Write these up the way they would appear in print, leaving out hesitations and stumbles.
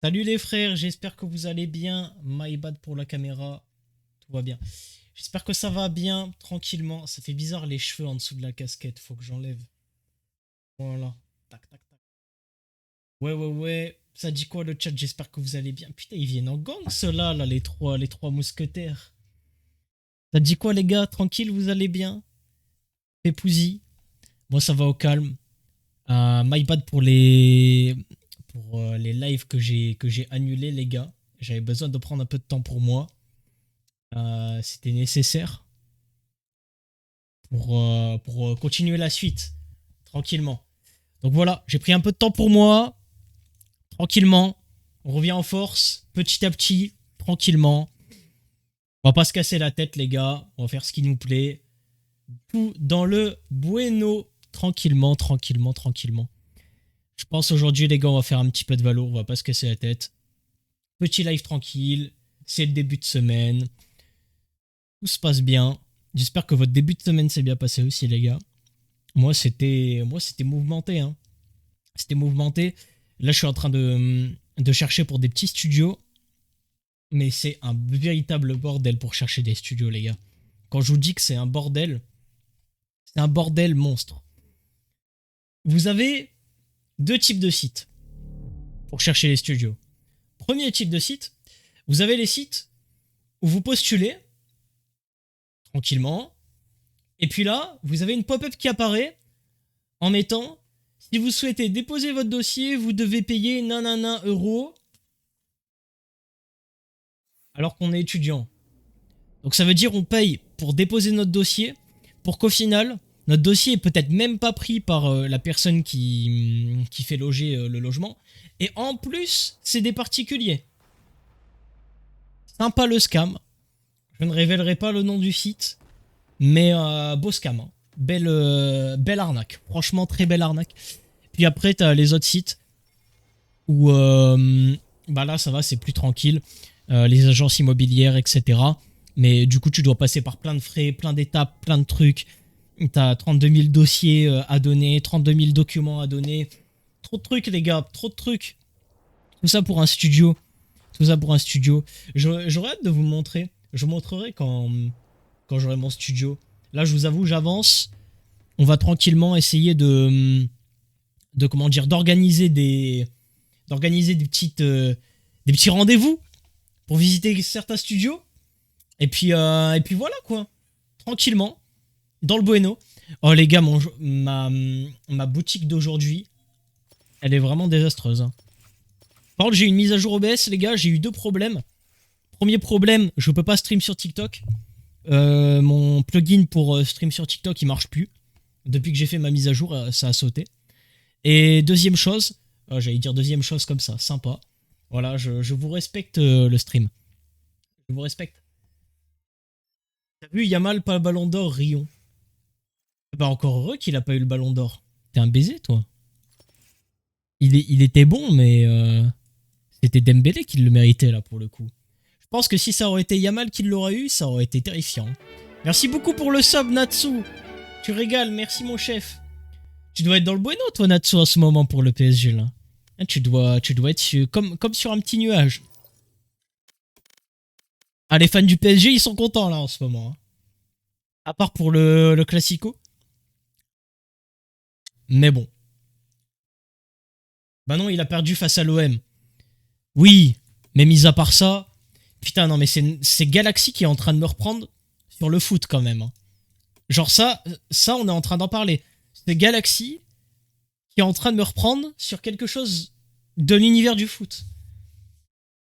Salut les frères, j'espère que vous allez bien. My bad pour la caméra, tout va bien. J'espère que ça va bien, tranquillement. Ça fait bizarre les cheveux en dessous de la casquette, faut que j'enlève. Voilà. Tac, tac, tac. Ouais, ouais, ouais. Ça dit quoi le chat? J'espère que vous allez bien. Putain, ils viennent en gang ceux-là, là, les trois mousquetaires. Ça dit quoi les gars? Tranquille, vous allez bien? Pépouzi. Moi ça va au calme. My bad pour les lives que j'ai annulés les gars. J'avais besoin de prendre un peu de temps pour moi. C'était nécessaire pour continuer la suite tranquillement. Donc voilà, j'ai pris un peu de temps pour moi, tranquillement. On revient en force, petit à petit, tranquillement. On va pas se casser la tête, les gars. On va faire ce qui nous plaît. Tout dans le bueno, tranquillement, tranquillement, tranquillement. Je pense aujourd'hui, les gars, on va faire un petit peu de valo. On va pas se casser la tête. Petit live tranquille. C'est le début de semaine. Tout se passe bien. J'espère que votre début de semaine s'est bien passé aussi, les gars. Moi, c'était mouvementé. Hein. C'était mouvementé. Là, je suis en train de chercher pour des petits studios. Mais c'est un véritable bordel pour chercher des studios, les gars. Quand je vous dis que c'est un bordel monstre. Vous avez deux types de sites pour chercher les studios. Premier type de site, vous avez les sites où vous postulez tranquillement. Et puis là, vous avez une pop-up qui apparaît en mettant si vous souhaitez déposer votre dossier, vous devez payer nanana euros alors qu'on est étudiant. Donc ça veut dire on paye pour déposer notre dossier pour qu'au final, notre dossier est peut-être même pas pris par la personne qui fait loger le logement. Et en plus, c'est des particuliers. Sympa le scam. Je ne révélerai pas le nom du site. Mais beau scam. Hein. Belle arnaque. Franchement, très belle arnaque. Puis après, t'as les autres sites où bah là, ça va, c'est plus tranquille. Les agences immobilières, etc. Mais du coup, tu dois passer par plein de frais, plein d'étapes, plein de trucs. T'as 32 000 dossiers à donner, 32 000 documents à donner. Trop de trucs, les gars, trop de trucs. Tout ça pour un studio. Tout ça pour un studio. J'aurais hâte de vous montrer. Je vous montrerai quand j'aurai mon studio. Là, je vous avoue, j'avance. On va tranquillement essayer de comment dire, d'organiser des petits rendez-vous pour visiter certains studios. Et puis voilà quoi. Tranquillement. Dans le bueno. Oh les gars, ma boutique d'aujourd'hui, elle est vraiment désastreuse. Hein. Par contre, j'ai une mise à jour OBS, les gars. J'ai eu deux problèmes. Premier problème, je peux pas stream sur TikTok. Mon plugin pour stream sur TikTok, il marche plus. Depuis que j'ai fait ma mise à jour, ça a sauté. Et deuxième chose, j'allais dire deuxième chose comme ça, sympa. Voilà, je vous respecte le stream. Je vous respecte. T'as vu, Yamal, pas le ballon d'or, Rion. Bah encore heureux qu'il a pas eu le ballon d'or. T'es un baiser, toi. Il était bon, mais c'était Dembélé qui le méritait, là, pour le coup. Je pense que si ça aurait été Yamal qui l'aurait eu, ça aurait été terrifiant. Merci beaucoup pour le sub, Natsu. Tu régales, merci mon chef. Tu dois être dans le bueno, toi, Natsu, en ce moment pour le PSG, là. Hein, tu dois être comme sur un petit nuage. Ah, les fans du PSG, ils sont contents, là, en ce moment. Hein. À part pour le Classico. Mais bon. Bah non, il a perdu face à l'OM. Oui, mais mis à part ça... Putain, non, mais c'est Galaxy qui est en train de me reprendre sur le foot, quand même. Hein. Genre ça, on est en train d'en parler. C'est Galaxy qui est en train de me reprendre sur quelque chose de l'univers du foot.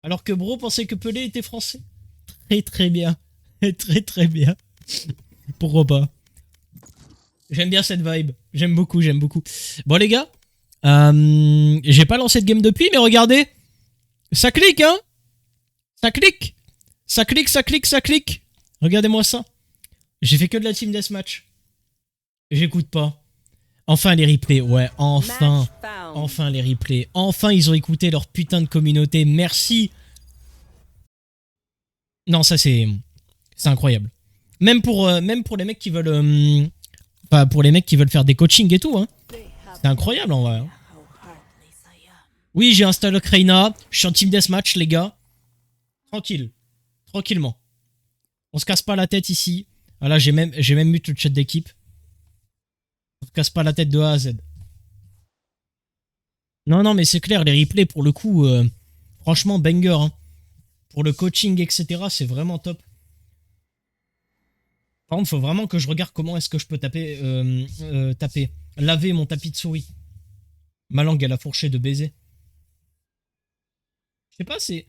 Alors que Bro pensait que Pelé était français. Très très bien. Très très bien. Pourquoi pas. J'aime bien cette vibe. J'aime beaucoup, j'aime beaucoup. Bon les gars, j'ai pas lancé de game depuis, mais regardez. Ça clique, hein. Ça clique. Ça clique, ça clique, ça clique. Regardez-moi ça. J'ai fait que de la team deathmatch. J'écoute pas. Enfin les replays, ouais, enfin. Enfin les replays. Enfin ils ont écouté leur putain de communauté. Merci. Non, ça c'est incroyable. Même pour les mecs qui veulent enfin, pour les mecs qui veulent faire des coachings et tout hein. C'est incroyable en vrai. Hein. Oui, j'ai installé Reina. Je suis en team deathmatch, les gars. Tranquille. Tranquillement. On se casse pas la tête ici. Voilà, j'ai même mute le chat d'équipe. On se casse pas la tête de A à Z. Non, non, mais c'est clair, les replays, pour le coup, franchement, banger. Hein. Pour le coaching, etc., c'est vraiment top. Par contre, faut vraiment que je regarde comment est-ce que je peux laver mon tapis de souris. Ma langue, elle a fourché de baiser. Je sais pas, c'est...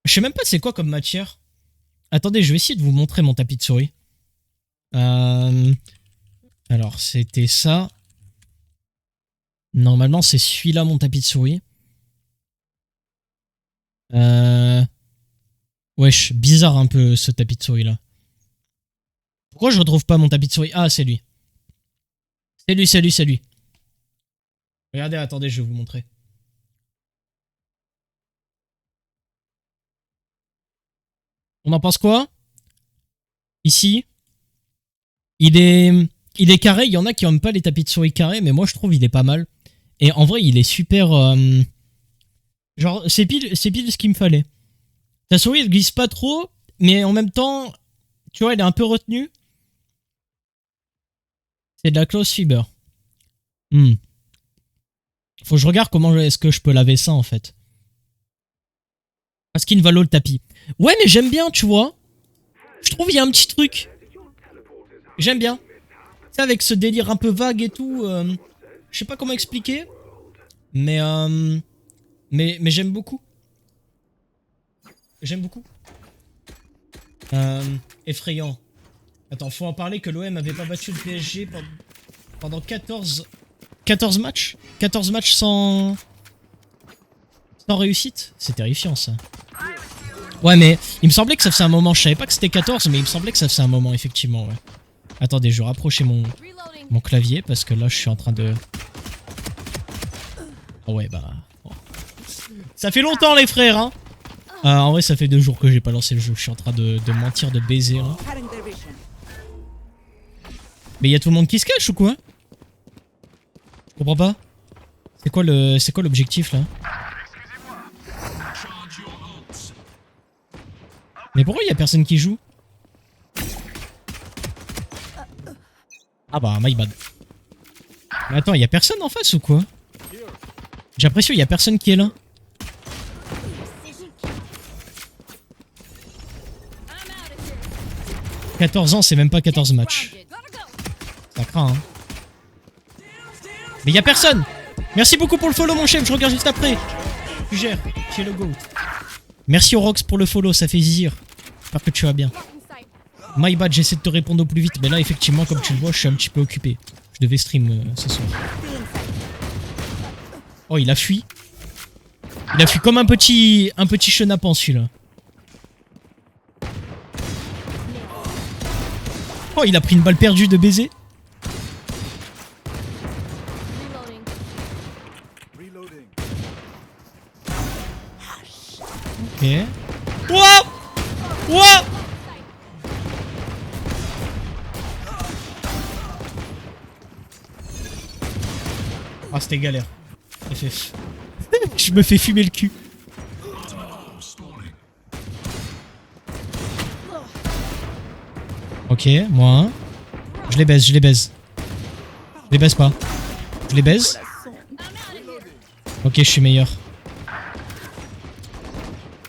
Je sais même pas c'est quoi comme matière. Attendez, je vais essayer de vous montrer mon tapis de souris. Alors, c'était ça. Normalement, c'est celui-là, mon tapis de souris. Wesh, bizarre un peu ce tapis de souris là. Pourquoi je retrouve pas mon tapis de souris? Ah, c'est lui. C'est lui, c'est lui, c'est lui. Regardez, attendez, je vais vous montrer. On en pense quoi? Ici. Il est carré, il y en a qui aiment pas les tapis de souris carrés, mais moi je trouve il est pas mal. Et en vrai, il est super... genre, c'est pile ce qu'il me fallait. Ta souris, elle glisse pas trop, mais en même temps, tu vois, elle est un peu retenue. C'est de la close fiber. Faut que je regarde comment est-ce que je peux laver ça, en fait. Skin Valo, le tapis. Ouais, mais j'aime bien, tu vois. Je trouve il y a un petit truc. J'aime bien. C'est avec ce délire un peu vague et tout. Je sais pas comment expliquer. Mais j'aime beaucoup. J'aime beaucoup. Effrayant. Attends, faut en parler que l'OM avait pas battu le PSG pendant 14 matchs. 14 matchs sans réussite. C'est terrifiant ça. Ouais, mais il me semblait que ça faisait un moment. Je savais pas que c'était 14, mais il me semblait que ça faisait un moment, effectivement. Ouais. Attendez, je vais rapprocher mon clavier parce que là, je suis en train de... Oh ouais, bah... Oh. Ça fait longtemps, les frères, hein. En vrai, ça fait 2 jours que j'ai pas lancé le jeu. Je suis en train de mentir, de baiser, là. Mais il y a tout le monde qui se cache ou quoi? Je comprends pas. C'est quoi l'objectif, là? Mais pourquoi il y a personne qui joue? Ah bah, my bad. Mais attends, il y a personne en face ou quoi? J'ai l'impression qu'il y a personne qui est là. « 14 ans, c'est même pas 14 matchs. » Ça craint, hein. Mais y'a personne. Merci beaucoup pour le follow, mon chef. Je regarde juste après. Tu gères. Tu es le GOAT. Merci Orox pour le follow, ça fait zizir. J'espère que tu vas bien. My bad, j'essaie de te répondre au plus vite. Mais là, effectivement, comme tu le vois, je suis un petit peu occupé. Je devais stream ce soir. Oh, il a fui. Il a fui comme un petit chenapan, celui-là. Oh, il a pris une balle perdue de baiser. Ok. Wouah! Wouah! Ah, c'était galère. FF. Je me fais fumer le cul. Ok, moi un. Je les baise, je les baise. Je les baise pas. Je les baise. Ok, je suis meilleur.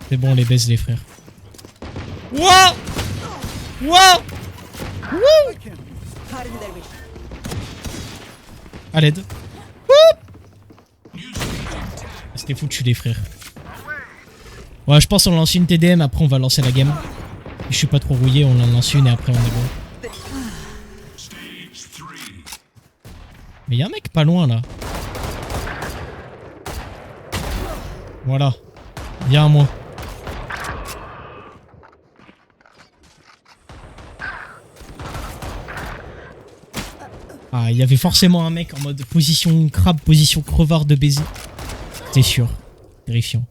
C'est bon, on les baise les frères. Wouah! Wouah! Wouh! À l'aide. C'était foutu les frères. Ouais, je pense qu'on lance une TDM, après on va lancer la game. Je suis pas trop rouillé, on en lance une et après on est bon. Mais y'a un mec pas loin là. Voilà. Viens à moi. Ah, il y avait forcément un mec en mode position crabe, position crevard de baiser. C'est sûr. Terrifiant.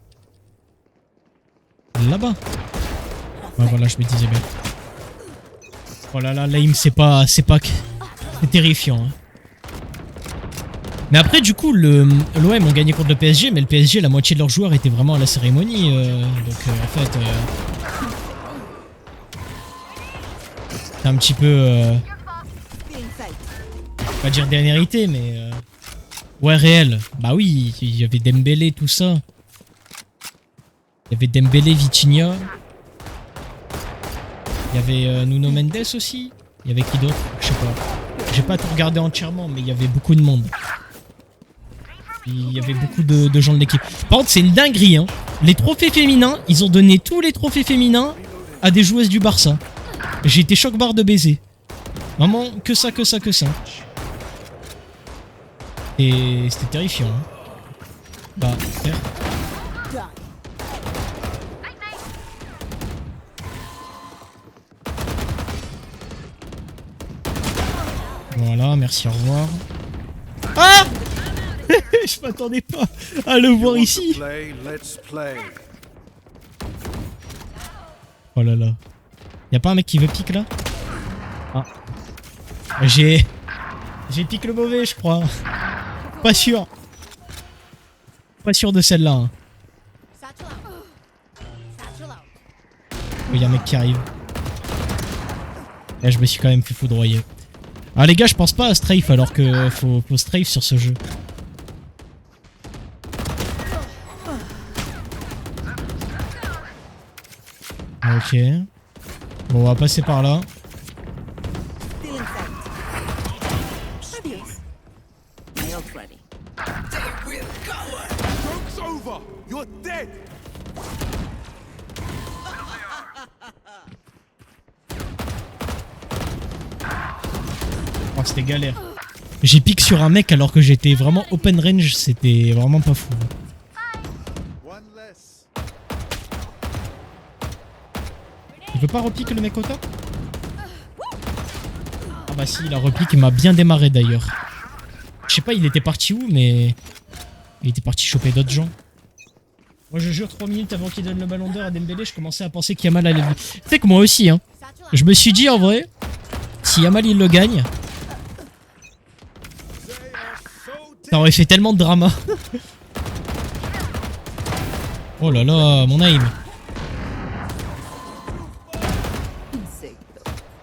Là-bas. Ouais, voilà, je me disais bien. Oh là là, l'aim, c'est pas... C'est terrifiant. Hein. Mais après, du coup, l'OM ont gagné contre le PSG, mais le PSG, la moitié de leurs joueurs étaient vraiment à la cérémonie. En fait, c'est un petit peu... pas dire derniérité, mais... ouais, réel. Bah oui, il y avait Dembélé, tout ça. Il y avait Dembélé, Vitinha. Il y avait Nuno Mendes aussi. Il y avait qui d'autre? Je sais pas. J'ai pas tout regardé entièrement, mais il y avait beaucoup de monde. Il y avait beaucoup de gens de l'équipe. Par contre, c'est une dinguerie, hein. Les trophées féminins, ils ont donné tous les trophées féminins à des joueuses du Barça. J'ai été choc-barre de baiser. Vraiment, que ça, que ça, que ça. Et c'était terrifiant. Hein. Bah, frère. Voilà, merci, au revoir. Ah! Je m'attendais pas à le voir ici. Oh là là. Y'a pas un mec qui veut pique là? Ah. J'ai pique le mauvais, je crois. Pas sûr. Pas sûr de celle-là. Hein. Oh, y'a un mec qui arrive. Là, je me suis quand même fait foudroyer. Ah les gars, je pense pas à strafe alors que faut strafe sur ce jeu. Ok. Bon, on va passer par là. Oh, c'était galère. J'ai piqué sur un mec alors que j'étais vraiment open range, c'était vraiment pas fou. Il peut pas repique le mec au top? Ah bah si, il a repique, il m'a bien démarré d'ailleurs. Je sais pas il était parti où, mais il était parti choper d'autres gens. Moi je jure 3 minutes avant qu'il donne le ballon d'or à Dembélé, je commençais à penser qu'Yamal allait... Tu sais que moi aussi, hein. Je me suis dit en vrai, si Yamal il le gagne, ça aurait fait tellement de drama. Oh là là, mon aim.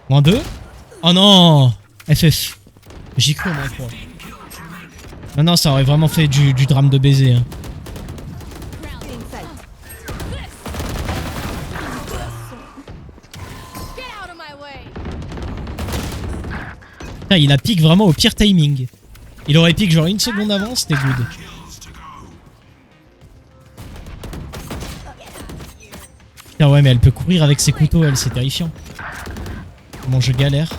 -2. Oh non, FF. J'y crois, moi, quoi. Non, non, ça aurait vraiment fait du drame de baiser. Hein. Putain, il a pique vraiment au pire timing. Il aurait pique genre une seconde avant, c'était good. Putain, ouais, mais elle peut courir avec ses couteaux, elle, c'est terrifiant. Comment je galère.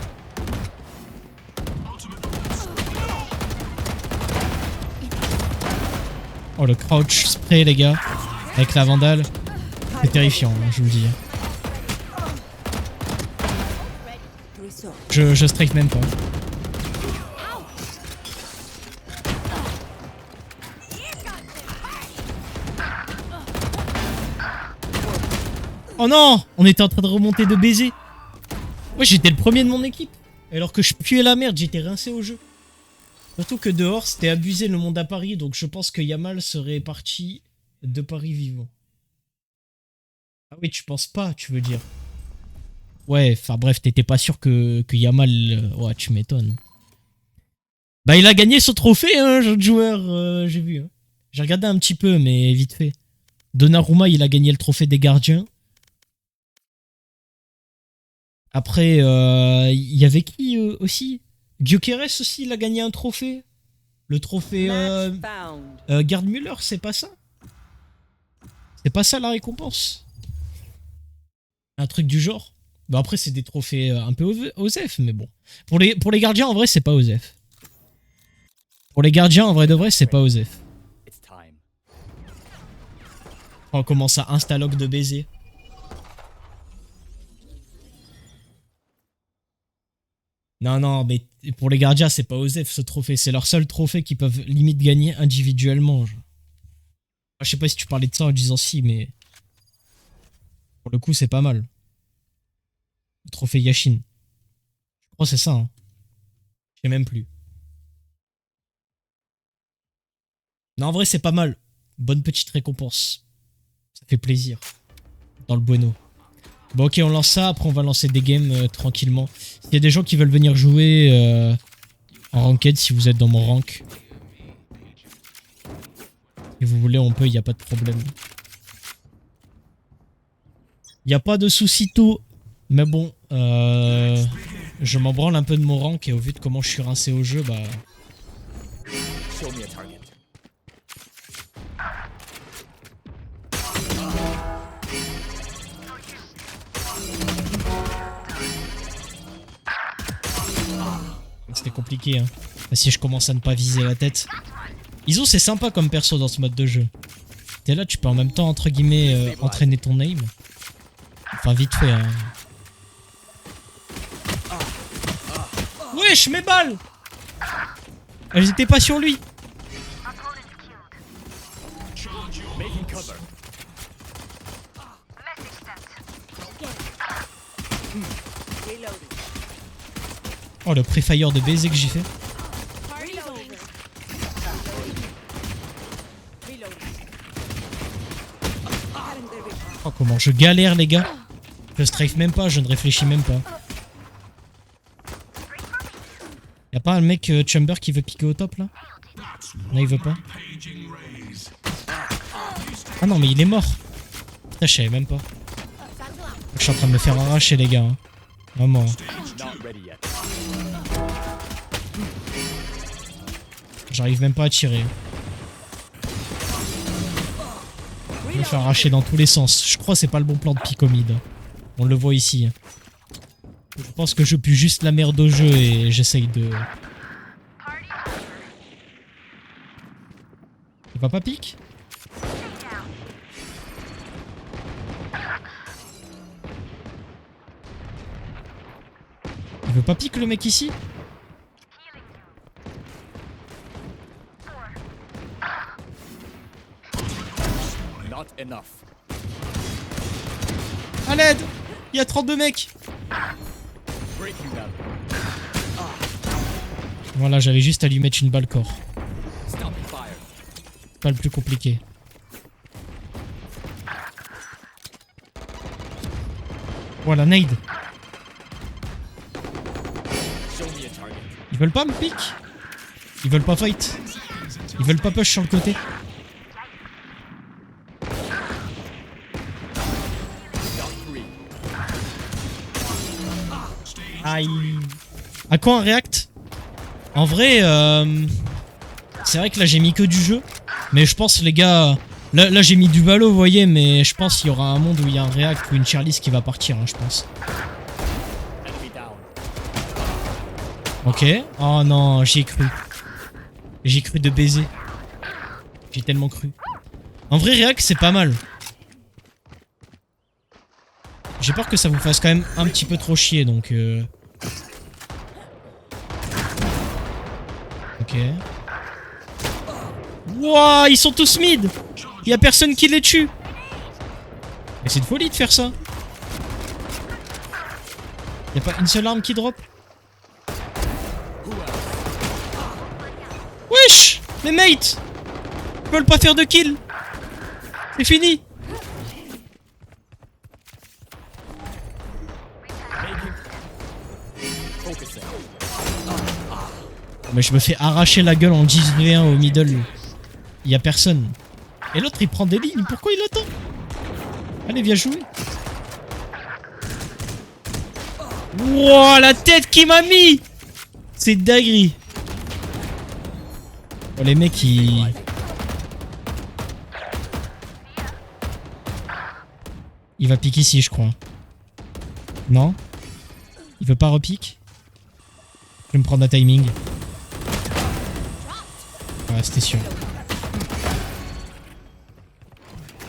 Oh, le crouch spray, les gars. Avec la vandale. C'est terrifiant, hein, je vous le dis. Je strike même pas. Oh non! On était en train de remonter de baiser. Moi j'étais le premier de mon équipe. Alors que je puais la merde, j'étais rincé au jeu. Surtout que dehors c'était abusé le monde à Paris. Donc je pense que Yamal serait parti de Paris vivant. Ah oui, tu penses pas, tu veux dire. Ouais, enfin bref, t'étais pas sûr que Yamal... ouais, tu m'étonnes. Bah il a gagné son trophée, hein, jeune joueur, j'ai vu. Hein. J'ai regardé un petit peu, mais vite fait. Donnarumma, il a gagné le trophée des gardiens. Après, il y avait qui aussi? Gyökeres aussi, il a gagné un trophée. Le trophée Gerd Müller, c'est pas ça? C'est pas ça la récompense? Un truc du genre? Bon après c'est des trophées un peu OSEF, mais bon. Pour les gardiens en vrai c'est pas OSEF. Pour les gardiens en vrai de vrai c'est pas OSEF. On commence à instalock de baiser. Non, non, mais pour les gardiens, c'est pas OSEF ce trophée. C'est leur seul trophée qu'ils peuvent limite gagner individuellement. Genre. Je sais pas si tu parlais de ça en disant si, mais pour le coup, c'est pas mal. Le trophée Yashin. Je crois que c'est ça. Hein. Je sais même plus. Non, en vrai, c'est pas mal. Bonne petite récompense. Ça fait plaisir. Dans le bueno. Bon, ok, on lance ça. Après, on va lancer des games tranquillement. S'il y a des gens qui veulent venir jouer en ranked, si vous êtes dans mon rank. Si vous voulez, on peut, il n'y a pas de problème. Il n'y a pas de souci tout. Mais bon, je m'en branle un peu de mon rank et au vu de comment je suis rincé au jeu, bah... C'était compliqué, hein. Si je commence à ne pas viser la tête. Iso, c'est sympa comme perso dans ce mode de jeu. T'es là, tu peux en même temps, entre guillemets, entraîner ton aim. Enfin, vite fait, hein. Wesh, mes balles! Elles étaient pas sur lui. Oh, le pré-fire de baiser que j'ai fait. Oh, comment je galère, les gars. Je strafe même pas, je ne réfléchis même pas. Y'a pas un mec Chamber qui veut piquer au top là? Non, il veut pas. Ah non, mais il est mort. Putain, je savais même pas. Je suis en train de me faire arracher, les gars. Hein. Vraiment. J'arrive même pas à tirer. Je me fais arracher dans tous les sens. Je crois que c'est pas le bon plan de pique au mid. On le voit ici. Je pense que je pue juste la merde au jeu et j'essaye de... Il va pas pique? Il veut pas pique le mec ici? À l'aide! Il y a 32 mecs! Voilà, j'avais juste à lui mettre une balle corps. C'est pas le plus compliqué. Voilà, nade. Ils veulent pas me pick? Ils veulent pas fight? Ils veulent pas push sur le côté? Aïe. À quoi un react? En vrai, c'est vrai que là j'ai mis que du jeu. Mais je pense les gars... Là j'ai mis du valo, vous voyez, mais je pense qu'il y aura un monde où il y a un react ou une cheerlist qui va partir, hein, je pense. Ok. Oh non, j'y ai cru. J'ai cru de baiser. J'ai tellement cru. En vrai, react c'est pas mal. J'ai peur que ça vous fasse quand même un petit peu trop chier, donc... Ok. Wouah, ils sont tous mid. Il y a personne qui les tue. Mais c'est une folie de faire ça. Y a pas une seule arme qui drop. Wesh, mes mates, ils veulent pas faire de kill. C'est fini. Mais je me fais arracher la gueule en 10v1 au middle. Il y a personne. Et l'autre il prend des lignes. Pourquoi il attend? Allez, viens jouer. Wouah, la tête qu'il m'a mis. C'est dinguerie. Oh, les mecs ils... Il va piquer ici, je crois. Non? Il veut pas repique? Je vais me prendre un timing. Ouais, c'était sûr.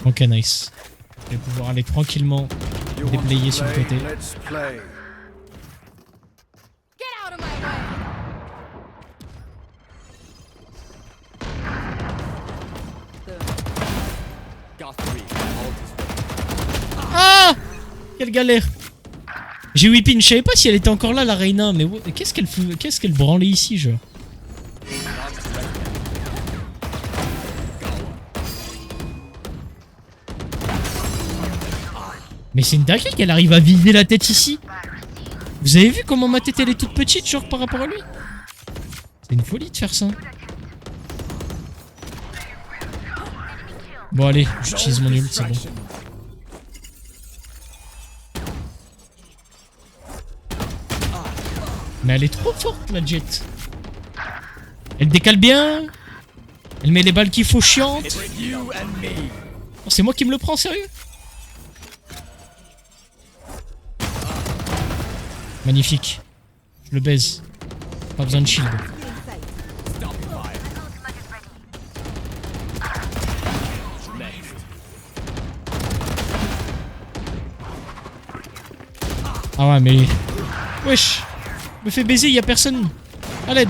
Ok, nice. Je vais pouvoir aller tranquillement déblayer sur le côté. Ah! Quelle galère! J'ai whippin, je savais pas si elle était encore là, la Reina, mais qu'est-ce qu'elle branlait ici, genre? Mais c'est une dinguerie qu'elle arrive à viser la tête ici. Vous avez vu comment ma tête elle est toute petite, genre par rapport à lui? C'est une folie de faire ça. Bon allez, j'utilise mon ult, c'est bon. Mais elle est trop forte la Jet. Elle décale bien. Elle met les balles qu'il faut chiantes. Oh, c'est moi qui me le prends sérieux? Magnifique. Je le baise. Pas besoin de shield. Ah ouais mais... Wesh. Me fait baiser, y'a personne. À l'aide.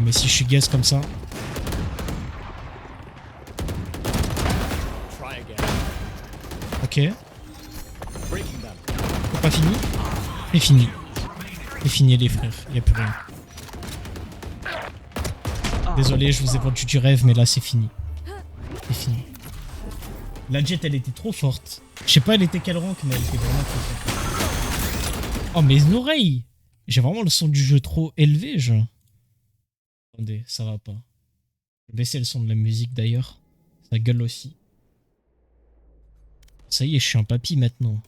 Mais si je suis gaze comme ça... Ok. Pas fini. C'est fini. C'est fini les frères, y'a plus rien. Désolé, je vous ai vendu du rêve, mais là c'est fini. C'est fini. La Jet elle était trop forte. Je sais pas elle était quel rank, mais elle était vraiment trop forte. Oh mes oreilles! J'ai vraiment le son du jeu trop élevé, genre. Attendez, ça va pas. Je vais baisser le son de la musique d'ailleurs. Ça gueule aussi. Ça y est, je suis un papy maintenant.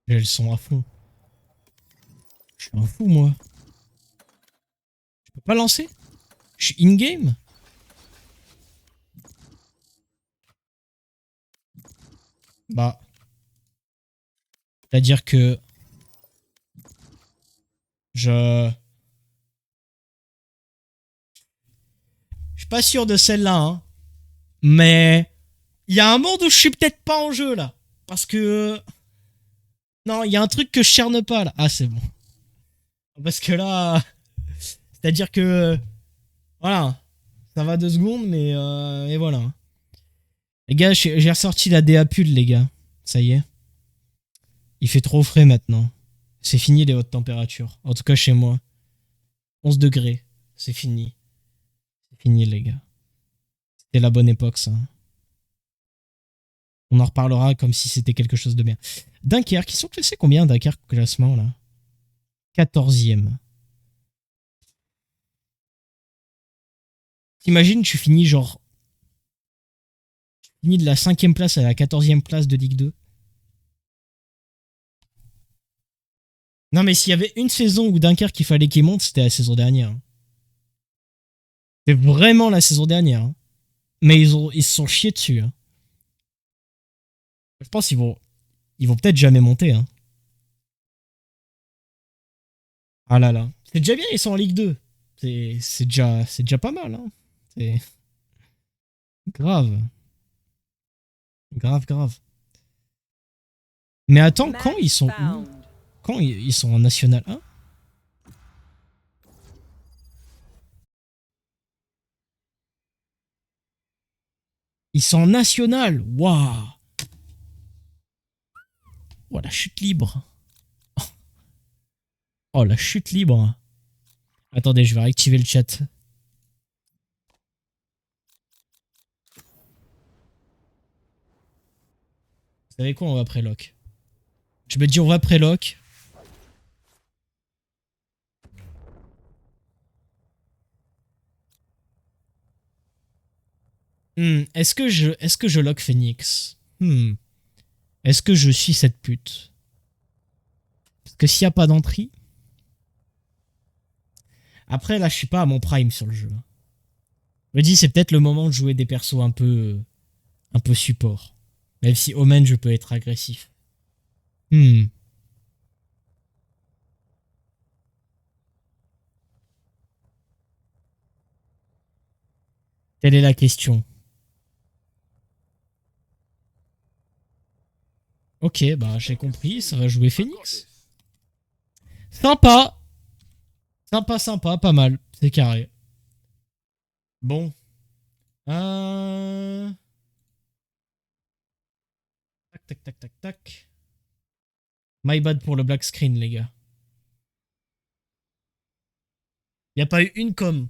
J'ai le son à fond. Je suis un fou, moi. Je peux pas lancer? Je suis in-game? Bah. C'est-à-dire que... Je suis pas sûr de celle-là, hein. Mais... Il y a un monde où je suis peut-être pas en jeu, là. Parce que... Non, il y a un truc que je cerne pas, là. Ah, c'est bon. Parce que là... C'est-à-dire que... Voilà. Ça va 2 secondes, mais... et voilà. Les gars, j'ai ressorti la DA pull, les gars. Ça y est. Il fait trop frais, maintenant. C'est fini, les hautes températures. En tout cas, chez moi. 11 degrés. C'est fini. C'est fini, les gars. C'était la bonne époque, ça. On en reparlera comme si c'était quelque chose de bien. Dunkerque, ils sont classés combien, Dunkerque, au classement, là? 14e. T'imagines, tu finis genre... Tu finis de la 5e place à la 14e place de Ligue 2. Non, mais s'il y avait une saison où Dunkerque il fallait qu'il monte, c'était la saison dernière. C'est vraiment la saison dernière. Mais ils se sont chiés dessus. Hein. Je pense ils vont peut-être jamais monter. Hein. Ah là là. C'est déjà bien, ils sont en Ligue 2. C'est déjà pas mal. Hein. C'est grave. Grave, grave. Mais attends, quand ils sont où? Quand ils sont en National 1? Ils sont en National. Waouh. Oh, la chute libre. Oh, la chute libre. Attendez, je vais réactiver le chat. Vous savez quoi, on va préloc. Je me dis on va préloc. Est-ce que je lock Phoenix? Est-ce que je suis cette pute? Parce que s'il n'y a pas d'entrée... Après, là, je suis pas à mon prime sur le jeu. Je me dis, c'est peut-être le moment de jouer des persos un peu support. Même si Omen, je peux être agressif. Telle est la question. Ok, bah j'ai compris, ça va jouer Phoenix. Sympa. Sympa, sympa, pas mal. C'est carré. Bon. Tac, tac, tac, tac, tac. My bad pour le black screen, les gars. Y a pas eu une com.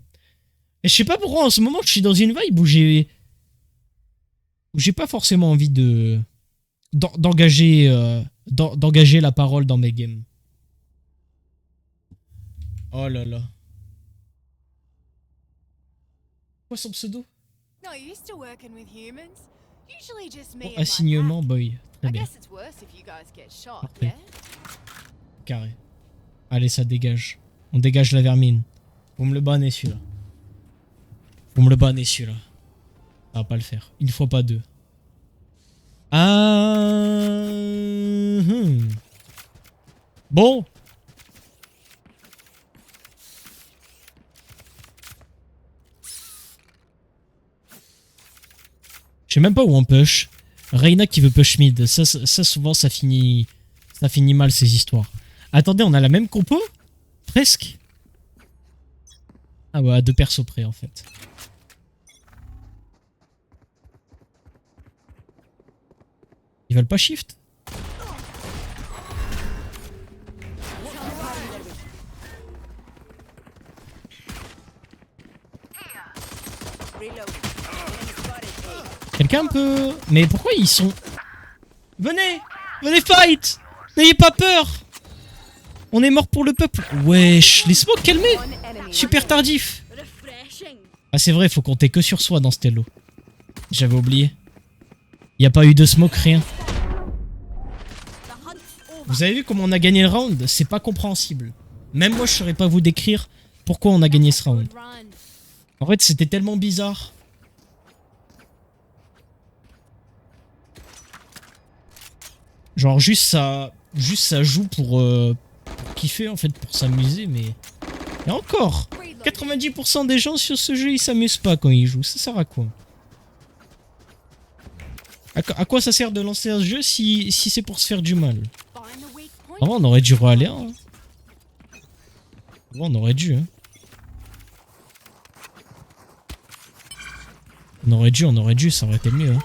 Et je sais pas pourquoi en ce moment je suis dans une vibe où j'ai pas forcément envie d'engager d'engager la parole dans mes games. Oh là là. Quoi son pseudo? Not used to working with humans. Usually just me Oh, and my assignement pack. boy. Très I bien. guess it's worse if you guys get shot, Parfait. yeah? Carré. Allez, ça dégage. On dégage la vermine. Vous me le bannez celui-là. Vous me le bannez celui-là. Ça va pas le faire. Une fois pas deux. Ah. Bon. Je sais même pas où on push. Reyna qui veut push mid. Ça souvent, ça finit mal ces histoires. Attendez, on a la même compo? Presque. Ah ouais, à deux persos près en fait. Ils veulent pas shift? Quelqu'un peut... Mais pourquoi ils sont... Venez! Venez fight! N'ayez pas peur! On est mort pour le peuple. Wesh, les smokes calmés! Super tardif! Ah c'est vrai, faut compter que sur soi dans ce télo. J'avais oublié. Y a pas eu de smoke, rien. Vous avez vu comment on a gagné le round? C'est pas compréhensible. Même moi je saurais pas vous décrire pourquoi on a gagné ce round. En fait c'était tellement bizarre. Genre juste ça joue pour kiffer en fait, pour s'amuser, mais... Et encore 90% des gens sur ce jeu ils s'amusent pas quand ils jouent, ça sert à quoi? À quoi ça sert de lancer un jeu si c'est pour se faire du mal? Oh, on aurait dû aller hein. Oh, on aurait dû hein. On aurait dû, ça aurait été mieux hein.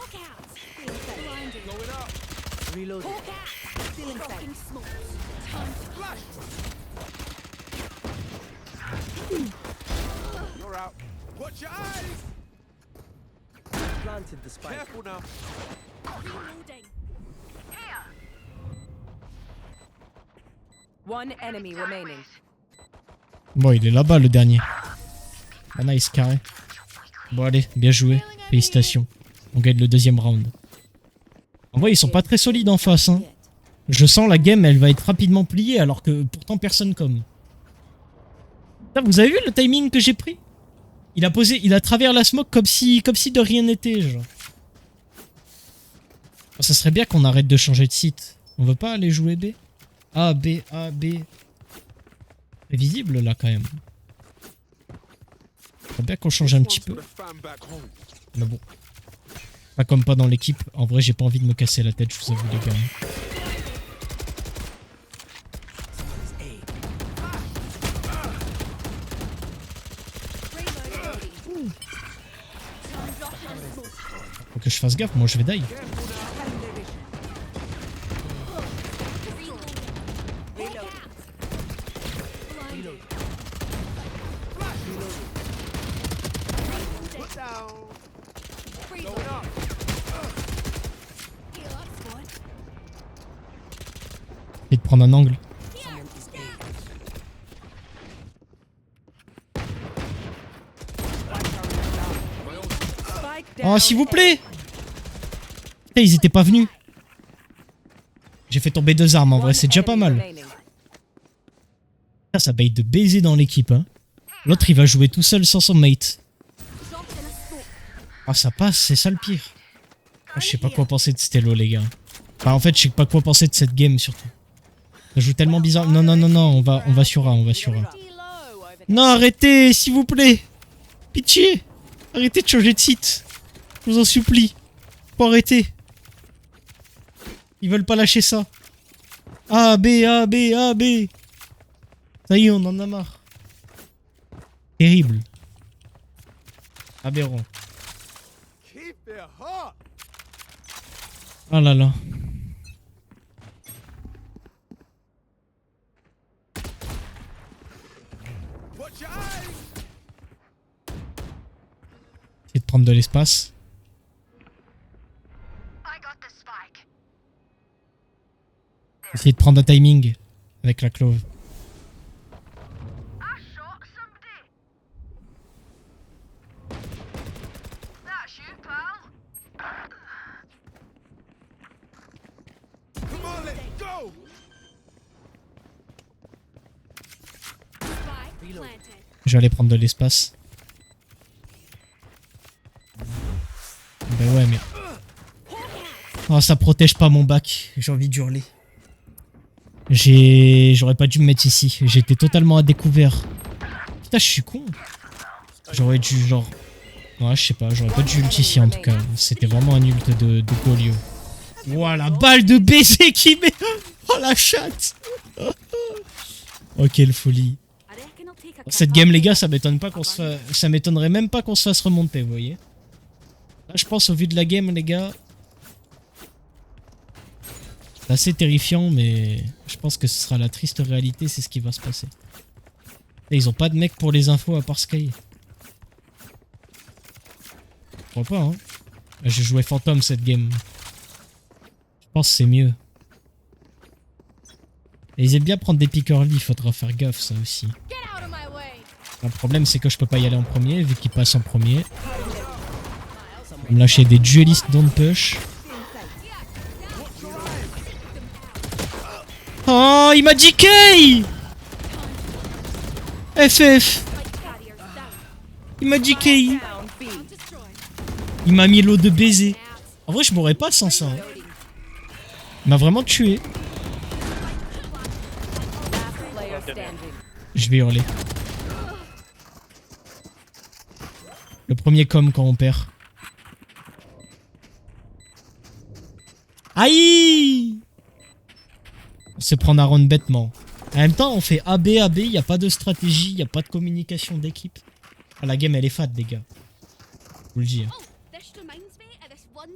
One enemy remaining. Bon, il est là-bas le dernier. Ah nice, carré. Bon allez, bien joué. Félicitations. On gagne le deuxième round. En vrai, ils sont pas très solides en face. Hein. Je sens la game, elle va être rapidement pliée alors que pourtant personne comme. Putain, vous avez vu le timing que j'ai pris? Il a travers la smoke comme si de rien n'était, genre. Oh, ça serait bien qu'on arrête de changer de site. On veut pas aller jouer B? A, B, A, B. C'est visible là quand même. C'est bien qu'on change un petit peu. Mais bon. Pas comme pas dans l'équipe. En vrai, j'ai pas envie de me casser la tête, je vous avoue, les gars. Faut que je fasse gaffe, moi je vais die. Et de prendre un angle. Oh, s'il vous plaît! Putain, ils étaient pas venus. J'ai fait tomber 2 armes en vrai, c'est déjà pas mal. Ça bait de baiser dans l'équipe. Hein. L'autre, il va jouer tout seul sans son mate. Ah, ça passe, c'est ça le pire. Ah, je sais pas quoi penser de Stello, les gars. Enfin, en fait, je sais pas quoi penser de cette game, surtout. Ça joue tellement bizarre. Non, non, non, non, on va sur A, on va sur A. Non, arrêtez, s'il vous plaît. Pitié. Arrêtez de changer de site. Je vous en supplie. Faut arrêter. Ils veulent pas lâcher ça. A, B, A, B, A, B. Ça y est, on en a marre. Terrible. Aberrant. Oh là là. Essayer de prendre de l'espace. Essayer de prendre un timing avec la clove. Je vais aller prendre de l'espace. Ben ouais, mais... Oh, ça protège pas mon bac. J'ai envie d'hurler. J'aurais pas dû me mettre ici. J'étais totalement à découvert. Putain, je suis con. J'aurais dû, genre... Ouais, je sais pas. J'aurais pas dû ult ici, en tout cas. C'était vraiment un ult de Golio. Voilà, balle de baiser qui met... Oh, la chatte. Oh, quelle folie. Cette game, les gars, ça m'étonne pas qu'on se fasse... Ça m'étonnerait même pas qu'on se fasse remonter, vous voyez. Là, je pense, au vu de la game, les gars... C'est assez terrifiant, mais... Je pense que ce sera la triste réalité, c'est ce qui va se passer. Et ils ont pas de mec pour les infos à part Sky. Je crois pas, hein. J'ai joué Phantom cette game. Je pense que c'est mieux. Et ils aiment bien prendre des pick early, il faudra faire gaffe, ça aussi. Le problème, c'est que je peux pas y aller en premier, vu qu'ils passent en premier. Ils vont me lâcher des duelistes don't push. Oh, il m'a DK! FF! Il m'a DK! Il m'a mis l'eau de baiser. En vrai, je mourrais pas sans ça. Hein. Il m'a vraiment tué. Je vais hurler. Le premier com quand on perd. Aïe! On se prend un round bêtement. En même temps, on fait AB, AB, y a pas de stratégie, y a pas de communication d'équipe. Ah, la game elle est fade, les gars. Je vous le dis. Hein.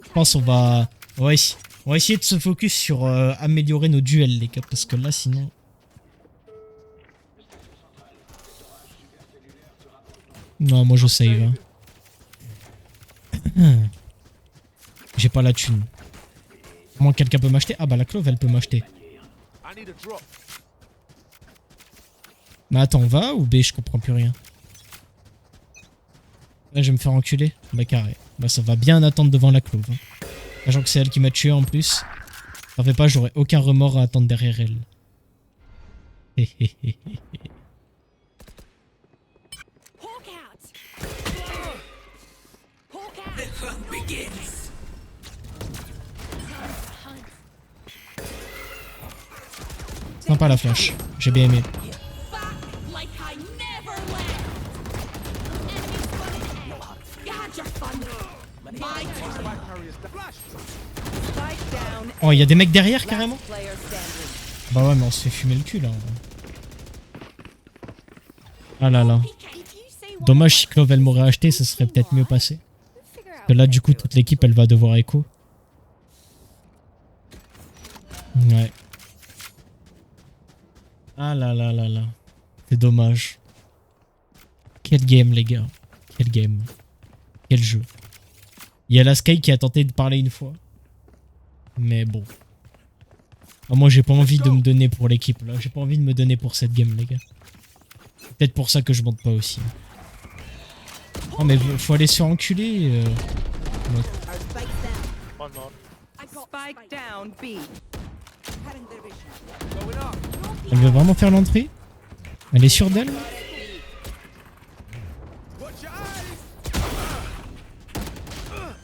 Je pense on va essayer de se focus sur améliorer nos duels, les gars, parce que là, sinon... Non, moi je save. Hein. J'ai pas la thune. Comment quelqu'un peut m'acheter? Ah bah la clove elle peut m'acheter. Mais attends, on va ou B? Je comprends plus rien. Là je vais me faire enculer. Bah carré. Bah ça va bien attendre devant la clove. Hein. Sachant que c'est elle qui m'a tué en plus. Ça fait pas, j'aurais aucun remords à attendre derrière elle. Sympa la flash, j'ai bien aimé. Oh, il y a des mecs derrière carrément? Bah ouais, mais on se fait fumer le cul là. Ah là là. Dommage si Clove elle m'aurait acheté, ça serait peut-être mieux passé. Parce que là, du coup, toute l'équipe elle va devoir écho. Ouais. Ah là là là là. C'est dommage. Quel game, les gars. Quel game. Quel jeu. Il y a la Sky qui a tenté de parler une fois. Mais bon. Ah, moi, j'ai pas envie de me donner pour l'équipe, là. J'ai pas envie de me donner pour cette game, les gars. C'est peut-être pour ça que je monte pas aussi. Oh, mais faut aller se faire enculer. Ouais. Elle veut vraiment faire l'entrée? Elle est sûre d'elle?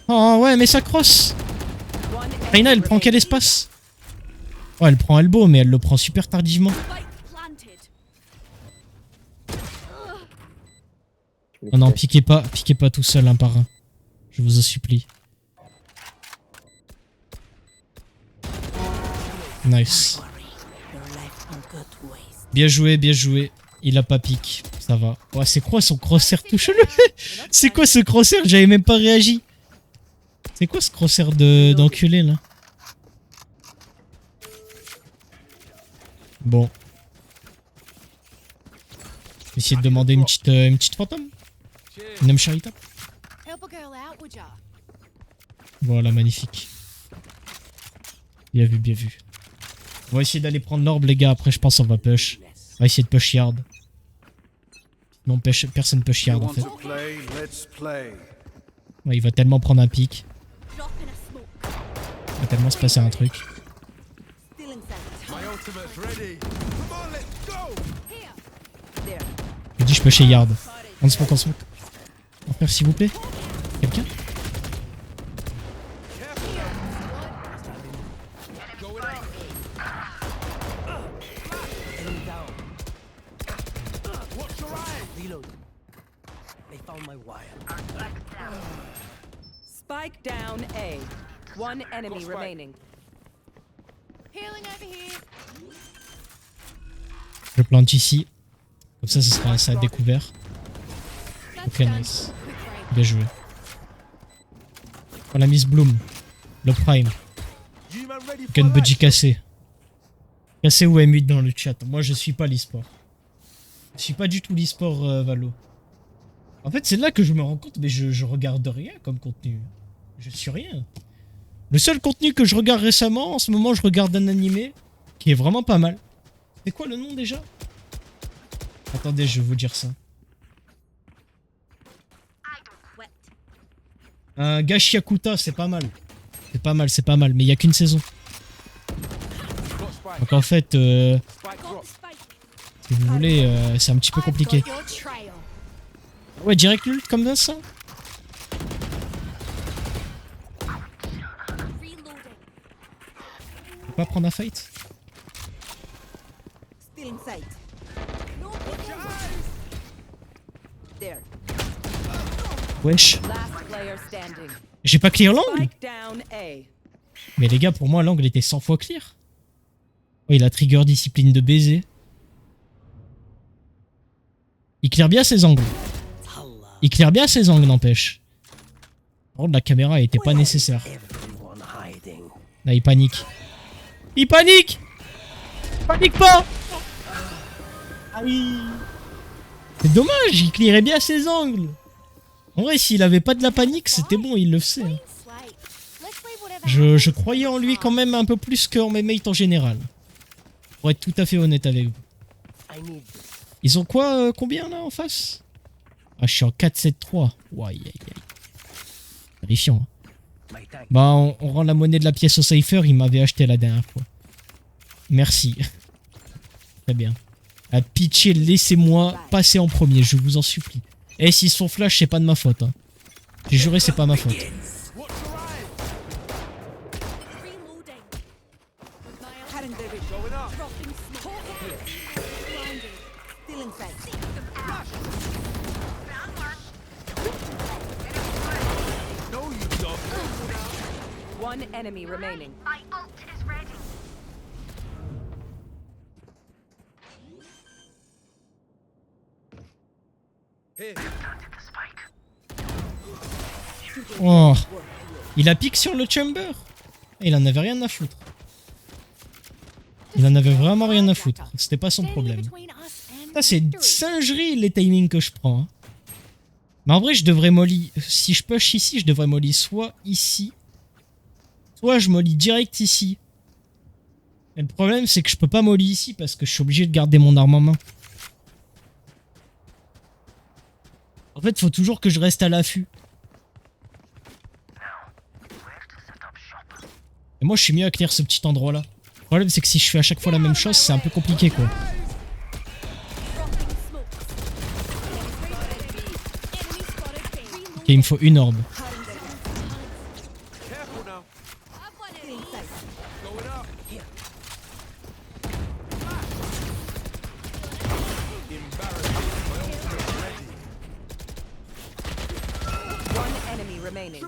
Oh ouais, mais ça crosse. Reyna, elle prend quel espace? Oh, elle prend elbow, mais elle le prend super tardivement. Oh non, piquez pas tout seul un par un. Je vous en supplie. Nice. Bien joué, bien joué. Il a pas pique, ça va. Ouais, c'est quoi son crosshair tout chelou? C'est quoi ce crosshair? J'avais même pas réagi. C'est quoi ce crosshair d'enculé là? Bon. Je vais essayer de demander une petite fantôme. Une âme charitable. Help a girl out, would ya? Voilà, magnifique. Bien vu, bien vu. On va essayer d'aller prendre l'orbe, les gars. Après, je pense on va push. On va essayer de push yard. Non, personne push yard en fait. Ouais, il va tellement prendre un pic. Il va tellement se passer un truc. Je dis, je push yard. On smoke, on smoke. Mon frère, s'il vous plaît. Quelqu'un? Spike down A. One enemy remaining. Healing over here. Je plante ici. Comme ça, ça sera découvert. That's Ok, done. nice. Quick break. Bien joué. On a Miss Bloom. Le prime. Gun budgie cassé. Cassé ou M8 dans le chat. Moi, je suis pas l'e-sport. Je suis pas du tout l'e-sport Valo. En fait, c'est là que je me rends compte, mais je regarde rien comme contenu. Je suis rien. Le seul contenu que je regarde récemment, en ce moment, je regarde un animé qui est vraiment pas mal. C'est quoi le nom déjà? Attendez, je vais vous dire ça. Un Gashiakuta, c'est pas mal. C'est pas mal, c'est pas mal, mais il y a qu'une saison. Donc en fait, si vous voulez, c'est un petit peu compliqué. Got your trail. Ouais, direct lult comme ça. Reloading. Faut pas prendre un fight. Still in sight. There. Wesh. Last player standing. J'ai pas clear l'angle. Spike down A. Mais les gars, pour moi, l'angle était 100 fois clear. Ouais, il a trigger discipline de baiser. Il clear bien ses angles. Il clear bien ses angles, n'empêche. Par contre, la caméra était pas nécessaire. Là, il panique. Il panique! Panique pas! Aïe! C'est dommage, il clearait bien ses angles. En vrai, s'il avait pas de la panique, c'était bon, il le sait. Clean slate. Let's leave whatever Je happens croyais en lui to quand même un peu plus qu'en mes mates en général. Pour être tout à fait honnête avec vous. Ils ont quoi, combien là en face? Ah, je suis en 4-7-3. Ouais, aïe, aïe, aïe. Terrifiant. Hein. Bah, on rend la monnaie de la pièce au Cypher, il m'avait acheté la dernière fois. Merci. Très bien. À pitcher, laissez-moi passer en premier, je vous en supplie. Et s'ils sont flash, c'est pas de ma faute. Hein. J'ai juré, c'est pas ma faute. Reloading. Dropping smoke. Blinded. Still in sight. One enemy remaining. Oh. Il a piqué sur le chamber. Il en avait rien à foutre. Il en avait vraiment rien à foutre. C'était pas son Standing problème. between us and Ça, c'est une victory. singerie les timings que je prends. Hein. Mais en vrai, je devrais molly. Si je push ici, je devrais molly soit ici, soit je molly direct ici. Et le problème, c'est que je peux pas molly ici parce que je suis obligé de garder mon arme en main. En fait, faut toujours que je reste à l'affût. Et moi, je suis mieux à clear ce petit endroit-là. Le problème, c'est que si je fais à chaque fois la même chose, c'est un peu compliqué, quoi. Dropping smoke. Enemy spotted B. Ok, il me faut une orbe. I've got it. One enemy remaining.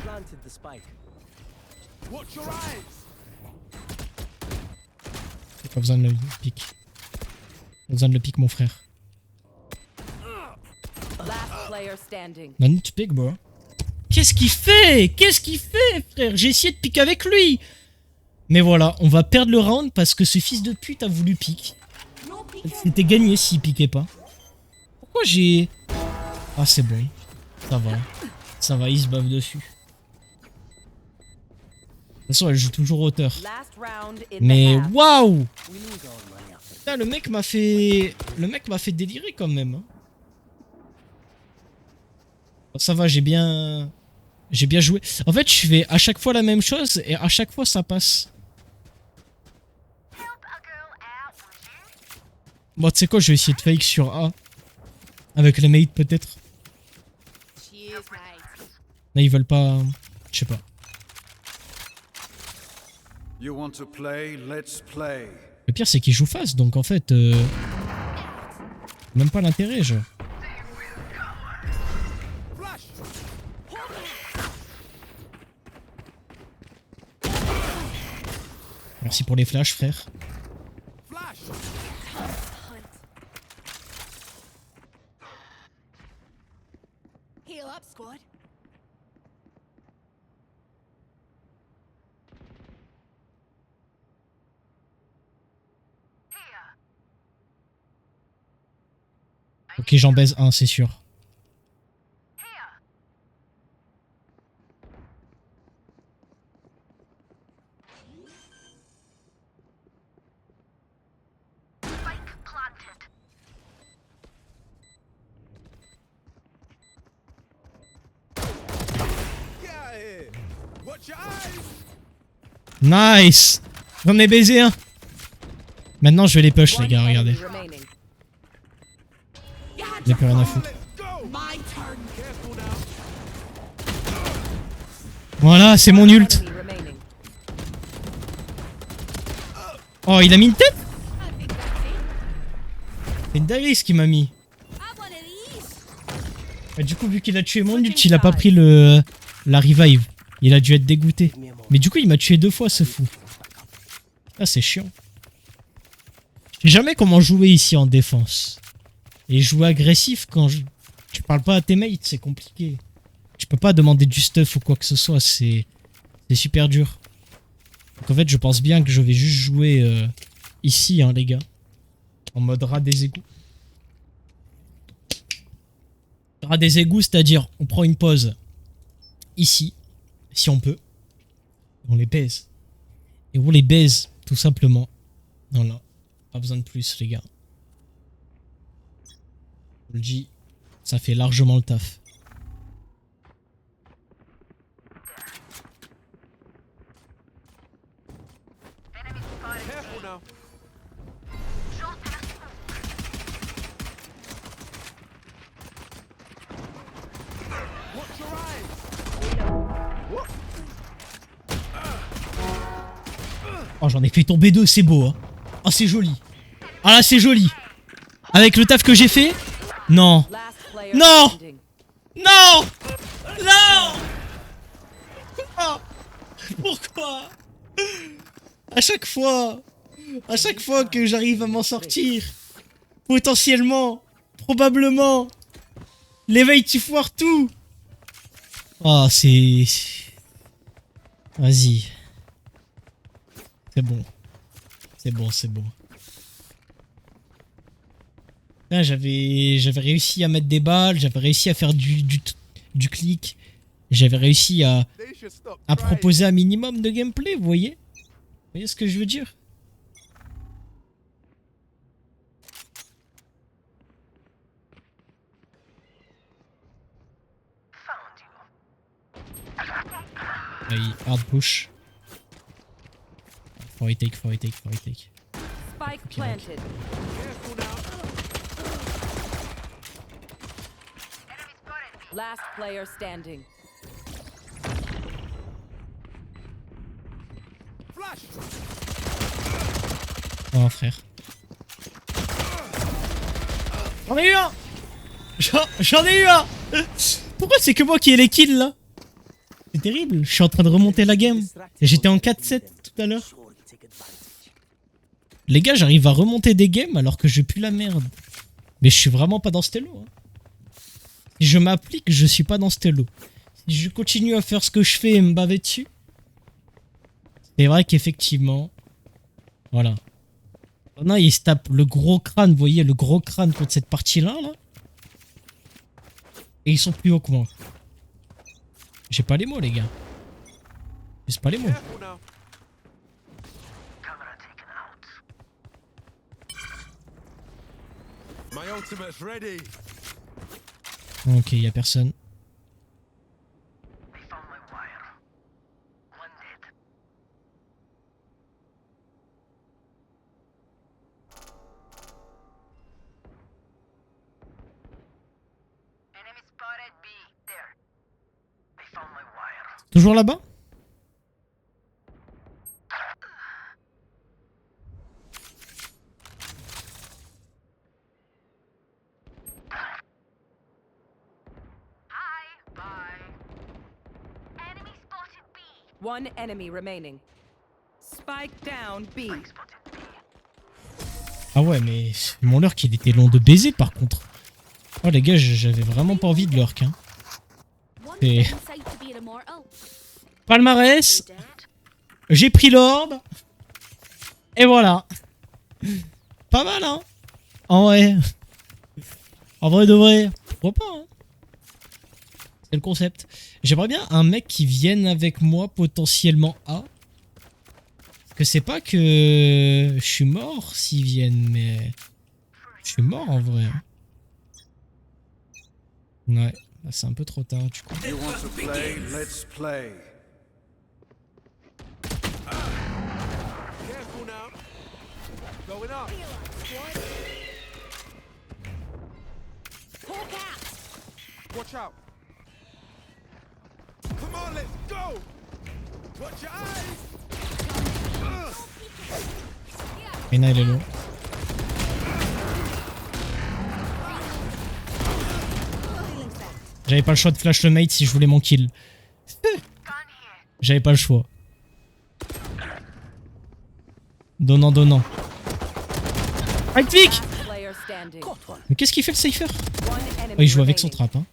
Planted the spike. J'ai pas besoin de le pic. Pas besoin de le pic, mon frère. Last player standing. Non, need to pick, bro. Qu'est-ce qu'il fait? Qu'est-ce qu'il fait, frère? J'ai essayé de piquer avec lui. Mais voilà, on va perdre le round parce que ce fils de pute a voulu pique. C'était gagné s'il piquait pas. Pourquoi j'ai... Ah c'est bon. Ça va. Ça va, il se bave dessus. De toute façon, elle joue toujours hauteur. Last round in Mais the half. waouh! We need all money after Putain, le mec m'a fait... Le mec m'a fait délirer quand même. Hein. Ça va, j'ai bien... J'ai bien joué. En fait, je fais à chaque fois la même chose et à chaque fois ça passe. Bon, tu sais quoi, je vais essayer de fake sur A. Avec les mates peut-être. Cheers, mate. Là, ils veulent pas... Je sais pas. You want to play? Let's play. Le pire, c'est qu'ils jouent face, donc en fait... Même pas l'intérêt, genre. Merci pour les flashs, frère. Heal up, squad. Ok, j'en baise un, c'est sûr. Nice! J'en ai baisé un. Maintenant, je vais les push, les One gars, regardez. enemy remaining. J'ai plus rien à foutre. My turn. Voilà, c'est mon ult. Enemy remaining. Oh, il a mis une tête? I think that's it. C'est une dinguerie ce qu'il m'a mis. I one of these. Bah, du coup, vu qu'il a tué mon ult, il a pas pris la revive. Il a dû être dégoûté. Mais du coup, il m'a tué 2 fois, ce fou. Ah, c'est chiant. Je sais jamais comment jouer ici en défense. Et jouer agressif quand tu parles pas à tes mates, c'est compliqué. Tu peux pas demander du stuff ou quoi que ce soit, c'est super dur. Donc en fait, je pense bien que je vais juste jouer ici, hein, les gars. En mode rat des égouts. Rat des égouts, c'est-à-dire, on prend une pause ici, si on peut. On les baise. Et on les baise, tout simplement. Voilà. Pas besoin de plus, les gars. Je vous le dis, ça fait largement le taf. Careful now. Watch your eyes. Oh, j'en ai fait tomber 2, c'est beau, hein. Oh, c'est joli. Ah là, c'est joli. Avec le taf que j'ai fait. Non. Last player No! standing. Non! Non! Oh, pourquoi? À chaque fois que j'arrive à m'en sortir, potentiellement, probablement, l'éveil tu foires tout. Oh, c'est... Vas-y. C'est bon. C'est bon, c'est bon. Là, j'avais réussi à mettre des balles, j'avais réussi à faire du clic. J'avais réussi à They should stop à trying. proposer un minimum de gameplay, vous voyez? Vous voyez ce que je veux dire? Allez, hard push. For retake, for retake, for retake. Spike planted. Careful now. Last player standing. Flash. Oh frère. J'en ai eu un! J'en ai eu un! Pourquoi c'est que moi qui ai les kills là? C'est terrible, je suis en train de remonter la game. Et j'étais en 4-7 tout à l'heure. sure you take advantage. Les gars, j'arrive à remonter des games alors que je pue la merde. Mais je suis vraiment pas dans ce lot. Hein. Si je m'applique, je suis pas dans ce lot. Si je continue à faire ce que je fais et me baver dessus, c'est vrai qu'effectivement, voilà. Non, il se tape le gros crâne, vous voyez, le gros crâne contre cette partie-là, là. Et ils sont plus hauts que moi. J'ai pas les mots, les gars. J'ai pas les mots. Careful now. My ultimate's ready. Ok, y a personne. Toujours là-bas? One enemy remaining. Spike down B. Ah ouais, mais mon lurk il était long de baiser par contre. Oh les gars, j'avais vraiment pas envie de lurk. Hein. Et... palmarès. J'ai pris l'orbe. Et voilà. Pas mal hein. En vrai. En vrai de vrai. Pourquoi pas hein. C'est le concept. J'aimerais bien un mec qui vienne avec moi potentiellement A. Parce que c'est pas que je suis mort s'ils viennent, mais je suis mort en vrai. Ouais, bah, c'est un peu trop tard du coup. You want to play? Let's play. Careful now. Going up. Watch out. Come on, let's go. Watch your eyes. Reyna elle est low. J'avais pas le choix de flash le mate si je voulais mon kill. J'avais pas le choix. Donnant, donnant. Fight Vic. Player standing. Mais qu'est-ce qu'il fait le Cypher? One enemy Oh, il joue avec son remaining. trap. Hein.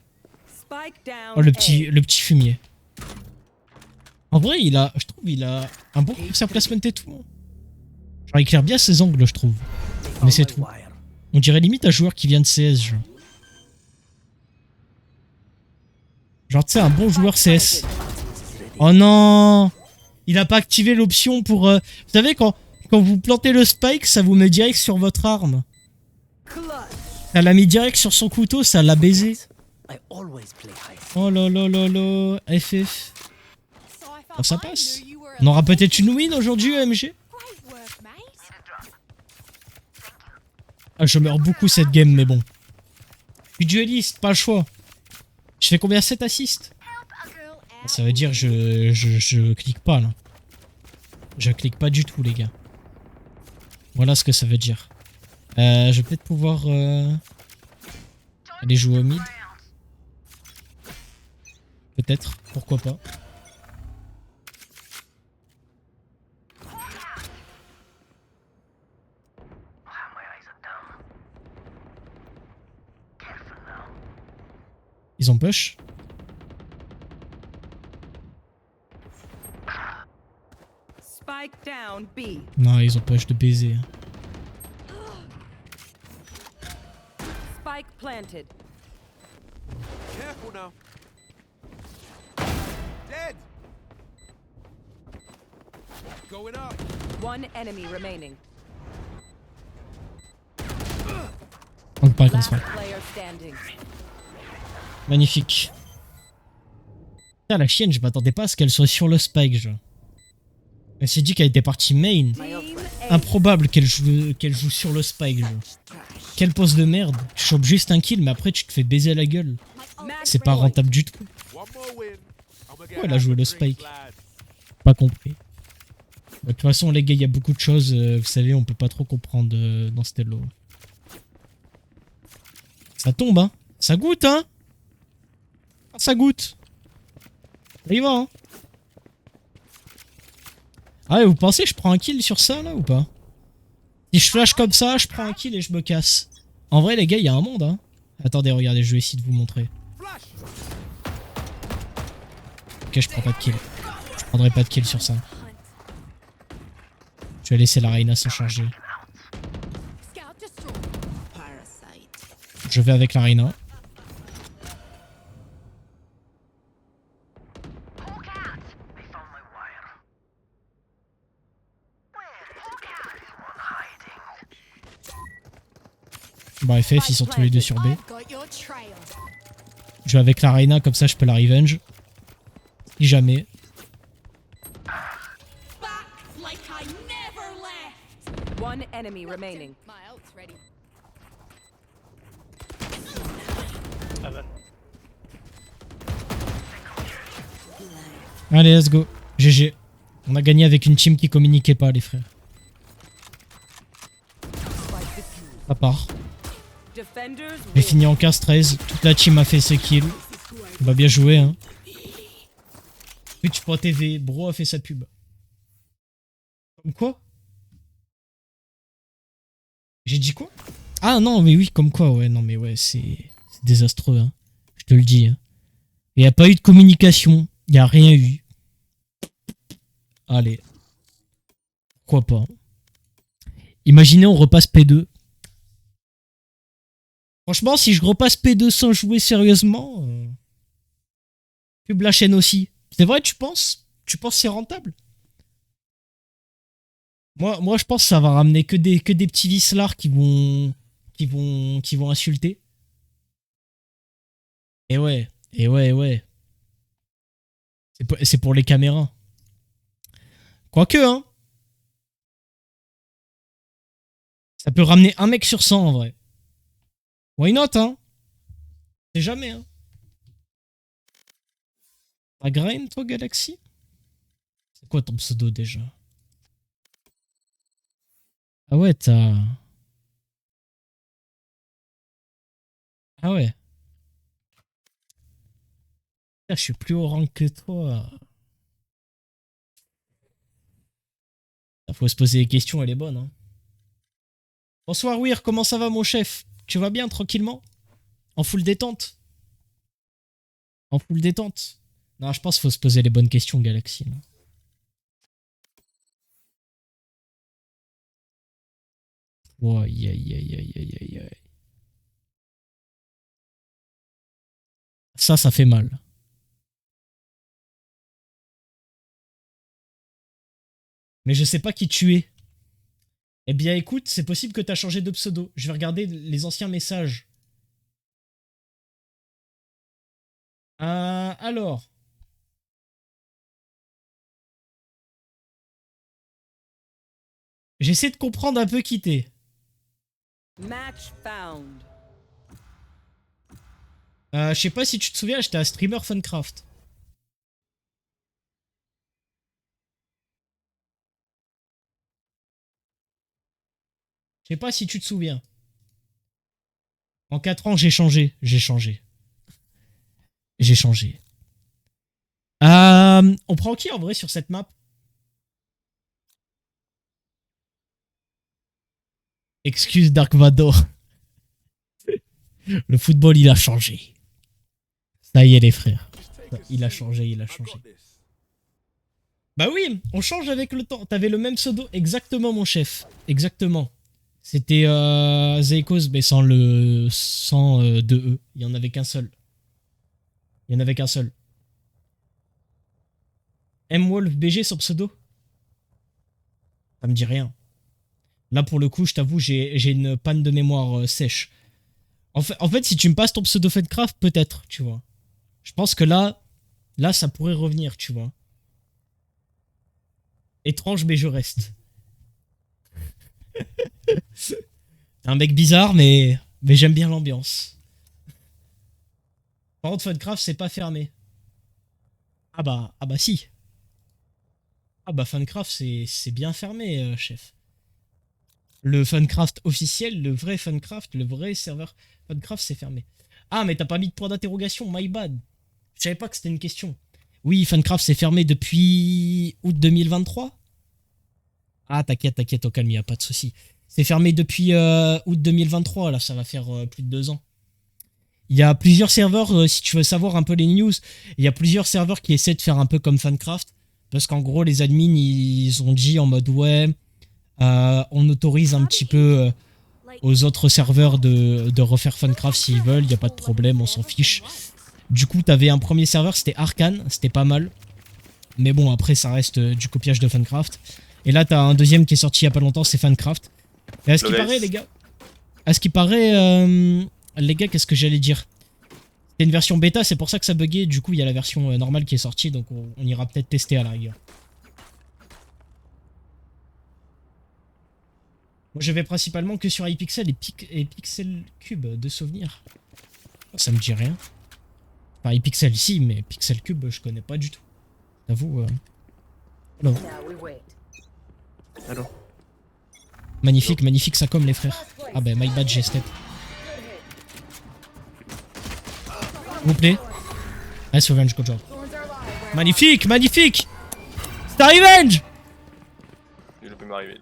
Spike down Oh, le A. petit fumier. En vrai, je trouve il a un bon concert placement et tout. Genre, il éclaire bien ses angles, je trouve. Mais c'est tout. On dirait limite un joueur qui vient de CS, genre. Genre, tu sais, un bon joueur CS. Oh non! Il a pas activé l'option pour... Vous savez, quand vous plantez le spike, ça vous met direct sur votre arme. Ça l'a mis direct sur son couteau, ça l'a baisé. I always play high. Oh là là là là, FF. So I Oh, thought ça I passe. knew you were On aura peut-être une win aujourd'hui, AMG. Great work, mate. Ah, je meurs beaucoup cette game, mais bon. Je suis dueliste, pas le choix. Je fais combien? 7 assists? Ça veut dire je clique pas là. Je clique pas du tout les gars. Voilà ce que ça veut dire. Je vais peut-être pouvoir aller jouer au mid. Peut-être, pourquoi pas. Ils ont push. Spike down B. Non, ils ont push de baiser. Spike planted. Careful now. Dead. Going up. One enemy remaining. On ne parle comme Last ça. player standing. Magnifique. Putain, la chienne, je m'attendais pas à ce qu'elle soit sur le spike, genre. Elle s'est dit qu'elle était partie main. Team A. Improbable qu'elle joue sur le spike, genre. Quel poste de merde. Tu chopes juste un kill, mais après tu te fais baiser la gueule. Match C'est pas point. rentable du tout. One more win. And we're Ouais, getting elle a out joué the le drinks, spike. lads. Pas compris. De toute façon, les gars, il y a beaucoup de choses. Vous savez, on peut pas trop comprendre dans ce lot. Ça tombe, hein. Ça goûte, hein. Ah, ça goûte. Ça y va, hein. Ah ouais, vous pensez que je prends un kill sur ça, là, ou pas? Si je flash comme ça, je prends un kill et je me casse. En vrai, les gars, il y a un monde, hein. Attendez, regardez, je vais essayer de vous montrer. Flash. Ok, je prends pas de kill. Je prendrai pas de kill sur ça. Je vais laisser la Reyna s'en charger. Je vais avec la Reyna. Bah FF, ils sont tous les deux sur B. I've got your trail. Je vais avec la Reyna, comme ça je peux la revenge. Si jamais. Back like I never left. One enemy remaining. My ult's ready. Allez, let's go. GG. On a gagné avec une team qui communiquait pas, les frères. Ça part. Defenders J'ai win. fini en 15-13. Toute la team a fait ses kills. Bah bien joué, hein. Twitch.tv, bro a fait sa pub. Comme quoi? J'ai dit quoi? Ah non, mais oui, comme quoi, ouais, non, mais ouais, c'est désastreux, hein. Je te le dis, hein. Il n'y a pas eu de communication. Il n'y a rien eu. Allez. Pourquoi pas? Imaginez, on repasse P2. Franchement, si je repasse P2 sans jouer sérieusement, pub la chaîne aussi. C'est vrai, tu penses? Tu penses que c'est rentable? Moi, je pense que ça va ramener que des petits vicelards qui vont insulter. Et ouais, ouais. C'est pour les caméras. Quoique, hein. Ça peut ramener un mec sur 100 en vrai. Why not, hein? C'est jamais, hein. T'as grind, toi, Galaxy? C'est quoi ton pseudo déjà? Ah ouais, t'as... Ah ouais. Je suis plus haut rang que toi. Faut se poser des questions, elle est bonne, hein. Bonsoir, Weir, comment ça va, mon chef? Tu vas bien, tranquillement? En full détente? En full détente? Non, je pense qu'il faut se poser les bonnes questions, Galaxy. Là. Oh, aïe, aïe, aïe, aïe, aïe, aïe, aïe. Ça fait mal. Mais je sais pas qui tu es. Eh bien, écoute, c'est possible que t'as changé de pseudo. Je vais regarder les anciens messages. Alors. J'essaie de comprendre un peu qui t'es. Match found. Je sais pas si tu te souviens, j'étais un streamer Funcraft. Je sais pas si tu te souviens. En 4 ans, j'ai changé. J'ai changé. On prend qui en vrai sur cette map? Excuse Dark Vador. Le football, il a changé. Ça y est, les frères. Il a changé. Bah oui, on change avec le temps. T'avais le même pseudo. Exactement, mon chef. Exactement. C'était Zeikos, mais sans le... sans 2E. Il y en avait qu'un seul. M-Wolf BG, son pseudo? Ça me dit rien. Là, pour le coup, je t'avoue, j'ai une panne de mémoire sèche. En fait, si tu me passes ton pseudo Funcraft, peut-être, tu vois. Je pense que là, ça pourrait revenir, tu vois. Étrange, mais je reste. T'es un mec bizarre, mais j'aime bien l'ambiance. Par contre, Funcraft, c'est pas fermé. Ah bah si. Ah bah Funcraft, c'est bien fermé, chef. Le Funcraft officiel, le vrai Funcraft, le vrai serveur Funcraft, c'est fermé. Ah, mais t'as pas mis de point d'interrogation, my bad. Je savais pas que c'était une question. Oui, Funcraft, c'est fermé depuis août 2023. Ah, t'inquiète, au calme, y a pas de souci. C'est fermé depuis août 2023, là, ça va faire plus de 2 ans. Il y a plusieurs serveurs, si tu veux savoir un peu les news, il y a plusieurs serveurs qui essaient de faire un peu comme Funcraft. Parce qu'en gros, les admins, ils ont dit en mode ouais, on autorise un petit peu aux autres serveurs de refaire Funcraft s'ils veulent, y a pas de problème, on s'en fiche. Du coup, t'avais un premier serveur, c'était Arcane, c'était pas mal. Mais bon, après, ça reste du copiage de Funcraft. Et là, t'as un deuxième qui est sorti il y a pas longtemps, c'est Funcraft. Et à ce qui paraît, les gars... À ce qui paraît, les gars, qu'est-ce que j'allais dire? C'était une version bêta, c'est pour ça que ça buguait. Du coup, il y a la version normale qui est sortie, donc on ira peut-être tester à la rigueur. Moi, je vais principalement que sur iPixel et Pixel Cube de souvenirs. Ça me dit rien. Enfin, iPixel, si, mais Pixel Cube, je connais pas du tout. J'avoue. Non. Now we wait. Alors. Magnifique, magnifique, ça comme les frères. Ah ben, my bad, j'ai step. S'il vous plaît. Nice revenge, good job. Magnifique, magnifique. C'est un revenge. Il peut m'arriver.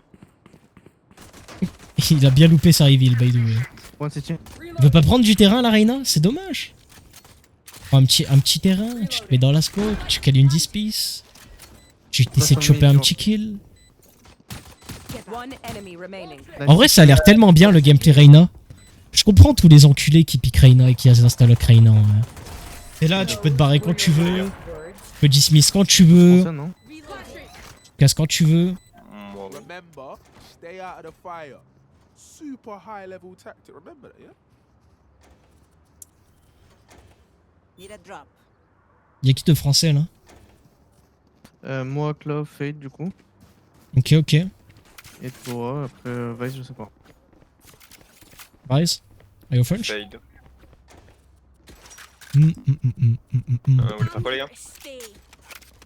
Il a bien loupé sa reveal, by the way. Ouais, c'est tiens. Il veut pas prendre du terrain, la Reina? C'est dommage. Prends un petit terrain, tu te mets dans la scope, tu cales une 10 piece. Tu essaies de choper un petit kill. One enemy remaining. En vrai, ça a l'air tellement bien le gameplay Reina. Je comprends tous les enculés qui piquent Reina et qui installent Reina. Ouais. Et là, tu peux te barrer quand tu veux. Tu peux dismiss quand tu veux. Ça, non? Tu casses quand tu veux. Moi, ouais. Remember, stay out of the fire. Super high level tactic. Remember that, yeah? Need a drop. Y'a qui de français là? Moi, Clove, Fade, du coup. Ok, ok. Et toi, après Vice, je sais pas. Rise. Are you French? Fade. Mm. Vous voulez faire quoi, les gars?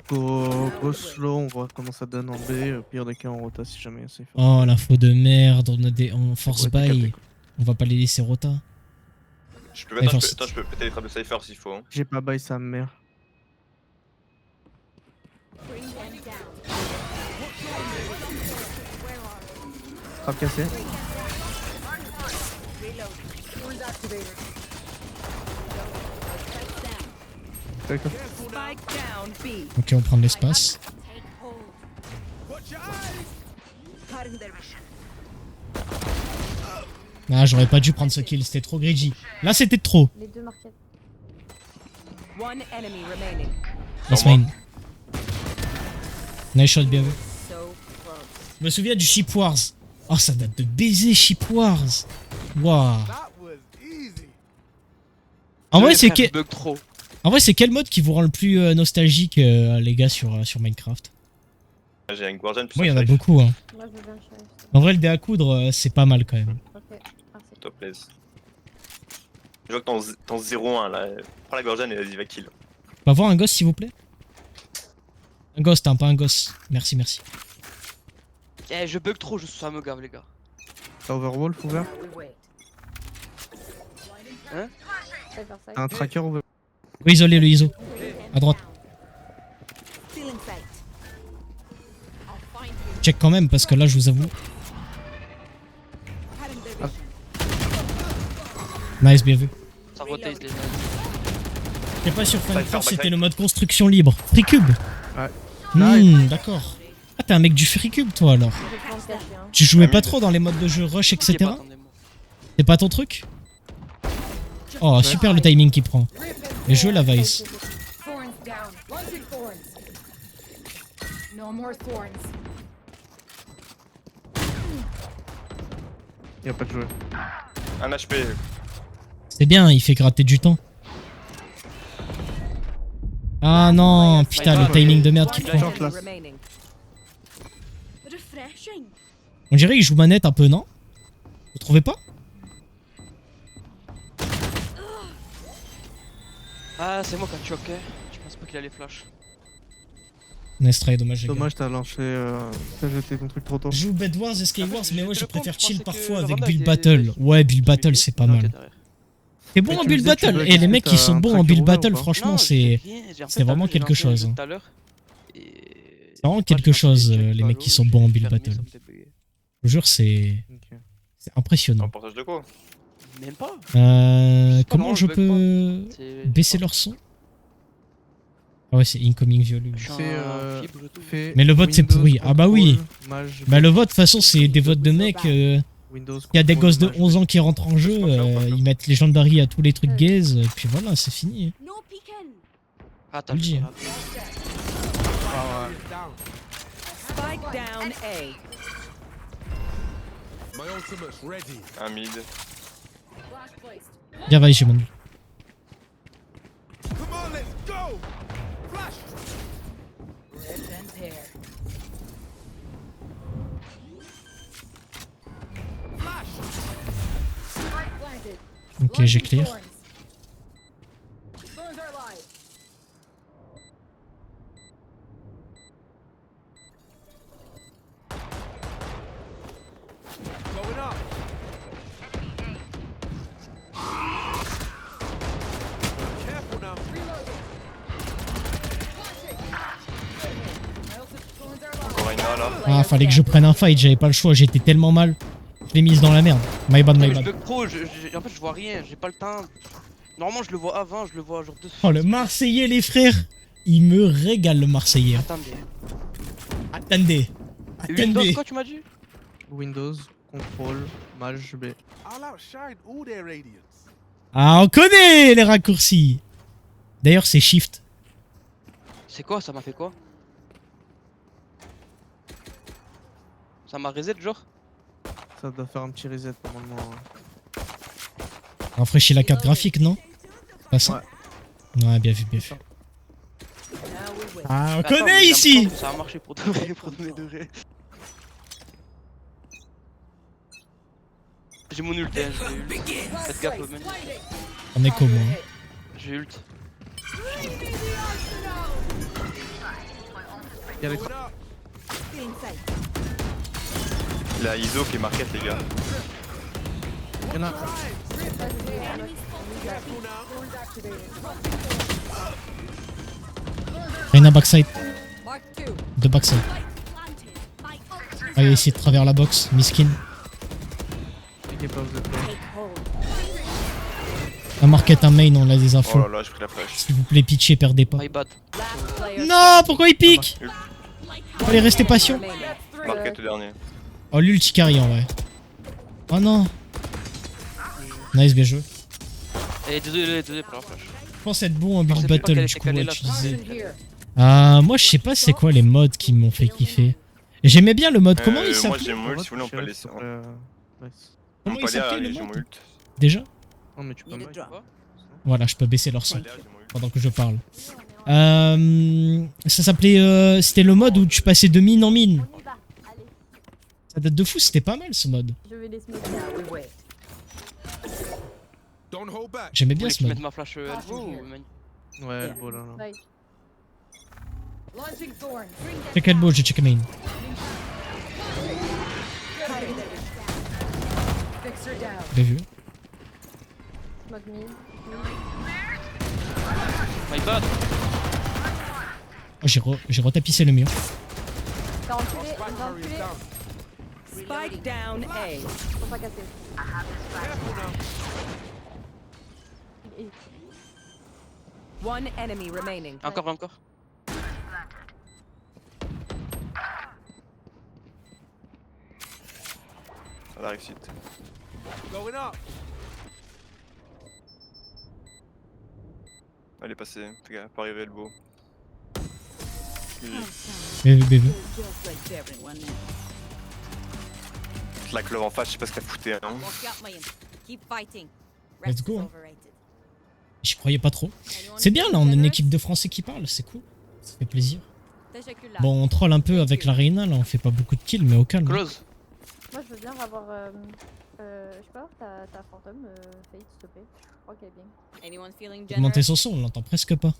Go slow, on voit comment ça donne en B. Au pire des cas, en rota si jamais c'est fait. Oh, l'info de merde. On a des en force Ouais, t'es capté, buy. quoi. On va pas les laisser rota. Je peux, Ouais, attends, force. je peux péter les trappes de Cypher s'il faut. Hein. J'ai pas bail sa mère. Trappe cassée. D'accord. Spike down B. Ok, on prend de l'espace. Watch your eyes. Ah, j'aurais pas dû prendre ce kill, c'était trop greedy. Là, c'était trop. Les deux marquettes. One enemy remaining. Last main. Nice shot, bien vu. So close. Je me souviens du Ship Wars. Oh, ça date de baiser Ship Wars. Waouh. That was easy. En vrai, c'est que... bug trop. en vrai, c'est quel mode qui vous rend le plus nostalgique, les gars, sur Minecraft? J'ai un Guardian plus Moi, il y en un a Cypher. beaucoup. Hein. Moi, je veux bien le shérif. En vrai, le dé à coudre, c'est pas mal quand même. Ok, merci. Top place. Je vois que ton 0-1 là. Prends la Guardian et vas-y, va kill. On va voir un gosse, s'il vous plaît? Un ghost, hein, pas un gosse. Merci, merci. Eh, je bug trop, ça me gave, les gars. T'as Overwolf ouvert? Now we wait. Cypher side. T'as un tracker ouvert? Oui, isolé le ISO. À droite. Check quand même, parce que là, je vous avoue. Nice, bien vu. Ça rotate les gars. T'es pas sur Cypher, Funcraft, c'était backside. le mode construction libre. Freecube. Ouais. D'accord. Ah, t'es un mec du Freecube, toi, alors. Je vais prendre caché, hein. Tu jouais Ah, pas mais- trop dans les modes de jeu rush, etc. T'inquiète pas, attendez-moi. C'est pas ton truc? Oh, super le timing qu'il prend. Et jouer la Vice. Thorns down. Launching thorns. No more thorns. Y'a pas de joueur. Un HP. C'est bien, il fait gratter du temps. Ah non, putain, le timing de merde qu'il One prend. Genre enemy classe. remaining. On dirait qu'il joue manette un peu, non? Vous trouvez pas? Ah, c'est moi qui a choqué. Je pense pas qu'il allait flash. Nice try, dommage. les gars. Dommage, t'as lancé. T'as jeté ton truc trop tôt. Je joue Bed Wars et Skywars, mais moi je le préfère compte, je chill pensais que parfois avec Randa Build était- Battle. Ouais, Build Battle c'est pas Non, mal. ok, derrière. T'es bon Mais en tu Build disais que tu Battle. veux Et les que mecs qui t'as sont un bons en tracker Build ouvert ou Battle, pas? franchement, Non, c'est j'ai rien, en c'est fait, vraiment j'ai quelque lancé chose. tout à l'heure, et- c'est vraiment Moi, quelque j'ai lancé chose, des les check mecs qui follow, sont j'ai bons en fermé, Build ça Battle. me fait bugger. Je vous jure, c'est Ok. impressionnant. En portage de quoi? Même pas. Comment non, je je bug peux C'est- baisser leur son? Ah ouais, c'est incoming volume. Je suis C'est, un fibre et tout. Fait Mais le vote, c'est Windows, pourri. Ah bah oui. Control, Mage, Bah le vote, de toute façon, c'est des votes de mecs. Windows. Il y a des contrôle, gosses de mage, 11 ans qui rentrent en jeu, ils mettent Legendary à tous les trucs gays, et puis voilà, c'est fini. No peeking. Ah, Je le dis. Ah ouais. Down. Spike down A. My ultimate's ready. Un mid. Viens, va, Hegemon. Come on, let's go. Flash. Ok, j'ai clear. Going up. Careful now. Encore Reyna là. Ah, fallait que je prenne un fight, j'avais pas le choix, j'étais tellement mal. Je l'ai mise dans la merde. My bad, my Je bad. bug trop, en fait je vois rien, j'ai pas le temps. Normalement je le vois avant, je le vois genre dessus. Oh, le Marseillais, les frères. Il me régale, le Marseillais. Attendez. Attendez. Windows Attendez. quoi tu m'as dit? Windows, contrôle, mage B. I'll outshine all their radiance. Ah, on connaît les raccourcis. D'ailleurs, c'est Shift. C'est quoi, ça m'a fait quoi? Ça m'a reset genre? Ça doit faire un petit reset normalement. Rafraîchis la carte graphique, non? Pas ça? Ouais, bien vu, bien vu. Ah, on Attends, mais connaît j'ai ici. l'impression que ça a marché pour de vrai, pour donner de vrai. J'ai mon ult, hein, j'ai ult. Faites gaffe au menu. On est comme moi. J'ai ult. Il y avait Going up. Il a ISO qui est marquette les gars. Il y en a. Careful now. Reyna backside. Mark 2. De backside. Ah, il a essayé de travers la box. Miskin. Piquez pas, vous êtes là. La marquette un main, on a des Oh infos. là là, j'ai pris la flash. S'il vous plaît, pitchez, perdez pas. My bad. Last player. Non, pourquoi il pique? Fallait rester patient. remaining. Marquette au dernier. Oh, l'ulti carry en vrai. Oh non. Nice, bien joué. Et désolé pour la flash. Je pense être bon en Je build sais pas battle, quelle du était coup, calée ouais, là. tu disais. Moi, je sais pas c'est quoi les modes qui m'ont fait kiffer. J'aimais bien le mode. Comment il Moi s'appelait j'ai mon ult, si vous voulez on peut Sheriff, laisser. s'il te plaît, nice. On Comment peut il aller s'appelait aller, le j'ai mon mode ult. déjà? Non, mais tu peux Need a mag. drop. Voilà, je peux baisser leur son Allez, j'ai mon ult. pendant que je parle. Ça s'appelait. C'était le mode où tu passais de mine en mine. On y va. Allez, Ça date de fou, c'était pas mal ce mode. je vais les smoker. Now we wait. Don't hold back. J'aimais Vous bien voulez ce que je mode. mette ma flash elbow ou man? Ouais, le beau là. Nice. Check elbow, je check main. Bien vu. Smoke me. My bad. Oh, j'ai retapissé le mur. T'as enculé, Spike il va carry is enculer. down. Spike down A. Faut pas casser. Careful now. Et- One enemy remaining. Encore. À la réussite. Going up. Elle est passée, fais gaffe, pas arriver le beau. Bien vu, bien vu. La clove en face, je sais pas ce qu'elle foutait. Hein. Let's go, hein. J'y croyais pas trop. C'est bien là, on a une équipe de Français qui parle, c'est cool. Ça fait plaisir. Bon, on troll un peu avec la Reyna, là, on fait pas beaucoup de kills, mais au calme. Close. Moi, je veux bien avoir. Je sais pas, ta fantôme, Fate, s'il te plaît. Je crois qu'elle est bien. Augmenter son son, on l'entend presque pas.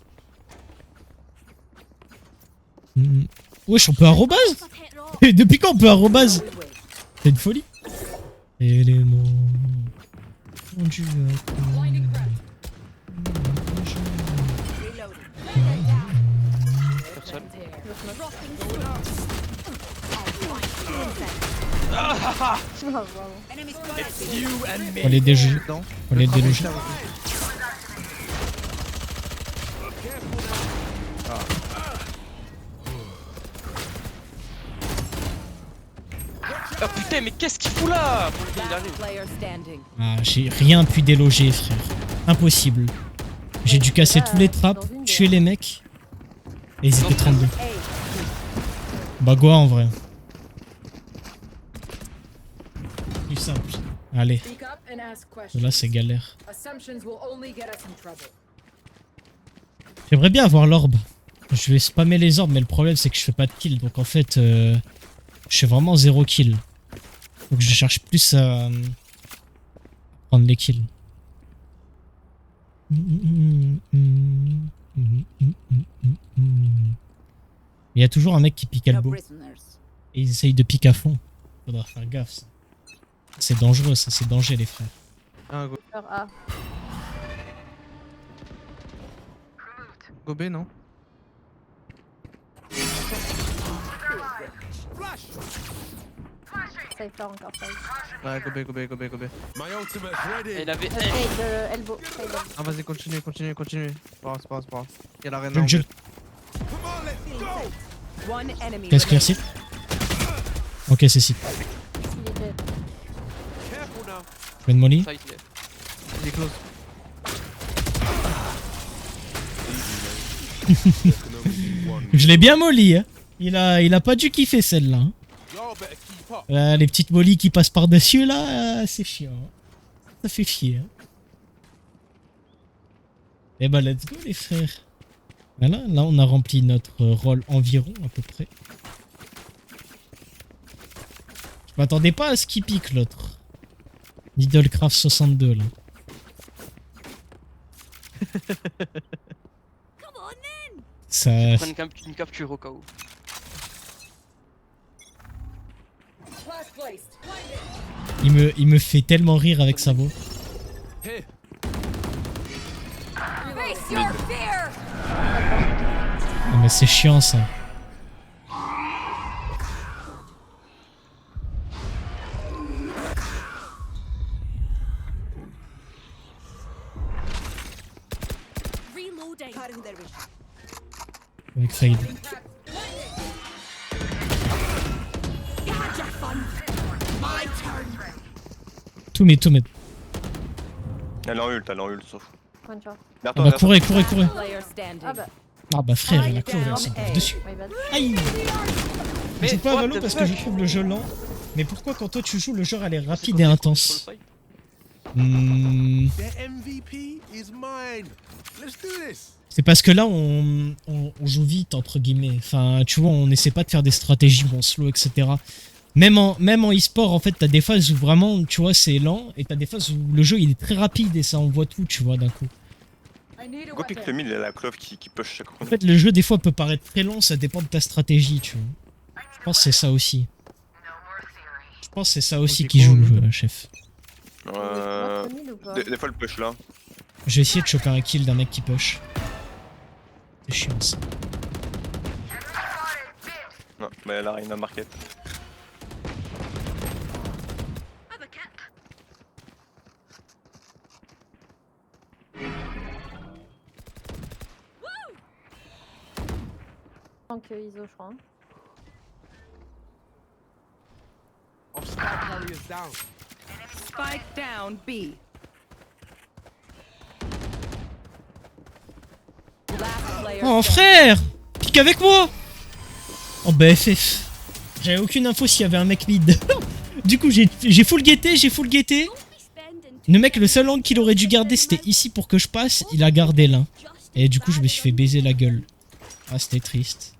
Wesh, on peut arrobase? Et depuis quand on peut arrobase? C'est une folie. Élément. Mon Dieu. Personne. Ah, vraiment. Faut les déloger. Dedans. Faut les déloger. Ah putain, mais qu'est-ce qu'il fout là? Bon, il Last arrive. player standing. Ah, j'ai rien pu déloger, frère. Impossible. J'ai dû casser tous les trappes, tuer les mecs. Et ils étaient 32. A. Bah quoi en vrai. Plus simple. Allez. Là c'est galère. J'aimerais bien avoir l'orbe. Je vais spammer les orbes mais le problème c'est que je fais pas de kill. Donc en fait je fais vraiment 0 kill. Donc je cherche plus à prendre les kills. Il y a toujours un mec qui pique elbow. Et ils essayent de piquer à fond. Faudra faire gaffe ça. C'est dangereux ça, c'est danger les frères. Un go, Sur A. go B, non? Cypher encore, Cypher. Ouais, go B, go B, go B, go B. My ultimate's ready. Il avait. Fade, elbow, fade, elbow. Ah, vas-y, continue, continue, continue. C'est pas grave, c'est pas grave, c'est pas grave. Il y a la reine Je en le jeu. B. Come on, let's go. One enemy Qu'est-ce qu'il y a remaining. ici? Ok c'est ici. Il est dead. Careful now. Je vais de molly. Ça, il est. Il est close. Je l'ai bien molly hein. Il a pas dû kiffer celle-là. Hein. Y'all better keep up. Les petites mollies qui passent par-dessus là, c'est chiant. Hein. Ça fait chier. Hein. Et bah let's go les frères. Voilà, là on a rempli notre rôle environ à peu près. Je m'attendais pas à ce qu'il pique l'autre. Needlecraft 62 là. Ça, Prends une capture au cas où. il me fait tellement rire avec sa voix. Here. Face your fear! Ah, mais c'est chiant ça. Reloading. Avec Fade. Tout mid. Elle est en ult, sauf. One shot. Ah bah courez. Player standing. Ah bah, Ah bah frère, il a couru, il s'en tape dessus. my bad. Aïe. Je joue pas à what Valo the parce que je fuck? trouve le jeu lent. Mais pourquoi quand toi tu joues, le jeu a l'air C'est rapide quand et c'est intense? sur le side. The MVP is mine. Let's do this. C'est parce que là on joue vite entre guillemets. Enfin tu vois, on essaie pas de faire des stratégies en slow, etc. Même en e-sport en fait t'as des phases où vraiment tu vois c'est lent et t'as des phases où le jeu il est très rapide et ça envoie tout tu vois d'un coup. Go pick le mid, il y a la clove qui push chaque En round. fait le jeu des fois peut paraître très lent, ça dépend de ta stratégie tu vois. Je pense que c'est ça aussi. Je pense que c'est ça aussi Ok, qui joue cool. chef. Marque mid ou pas? Des fois le push là. Je vais essayer de choper un kill d'un mec qui push. C'est chiant ça. Non, mais là il a marqué. Tant que ISO, je crois. Hein. Our spike carrier's down. Spike down B. Last player Oh standing. frère! Pique avec moi! Oh BFF. J'avais aucune info s'il y avait un mec mid. Du coup j'ai full guetté. Le mec le seul angle qu'il aurait dû garder c'était ici pour que je passe. Il a gardé là. Et du coup je me suis fait baiser la gueule. Ah c'était triste.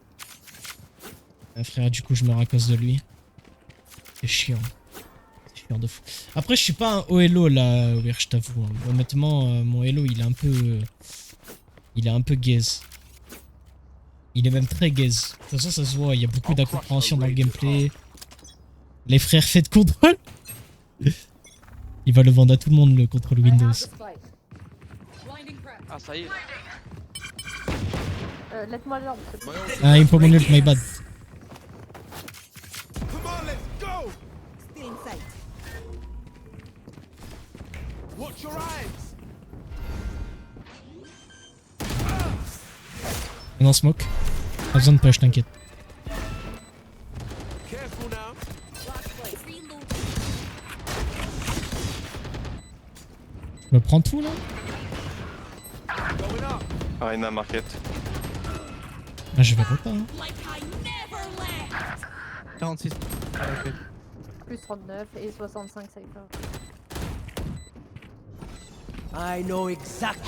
Ah, frère du coup je meurs à cause de lui. C'est chiant. C'est chiant de fou. Après je suis pas un haut elo là, Weir, je t'avoue. Hein. Honnêtement mon elo il est un peu... Il est un peu gaze. Il est même très gaze. De toute façon ça se voit, il y a beaucoup d'incompréhension dans le gameplay. Les frères fait de contrôle. Il va le vendre à tout le monde le contrôle Windows. Ah, ça y est. Laisse-moi l'ordre, s'il te plaît. Ah il me faut mon ult, my bad. Come on, let's go. Still in sight. Watch your eyes. On en smoke. Pas besoin de push, t'inquiète. Careful now. Je me prends tout là. Going up. Arena Market. Ah, je verrai pas. Hein. 46. Ah, ok. Plus 39 et 65 cypher. I know exactly.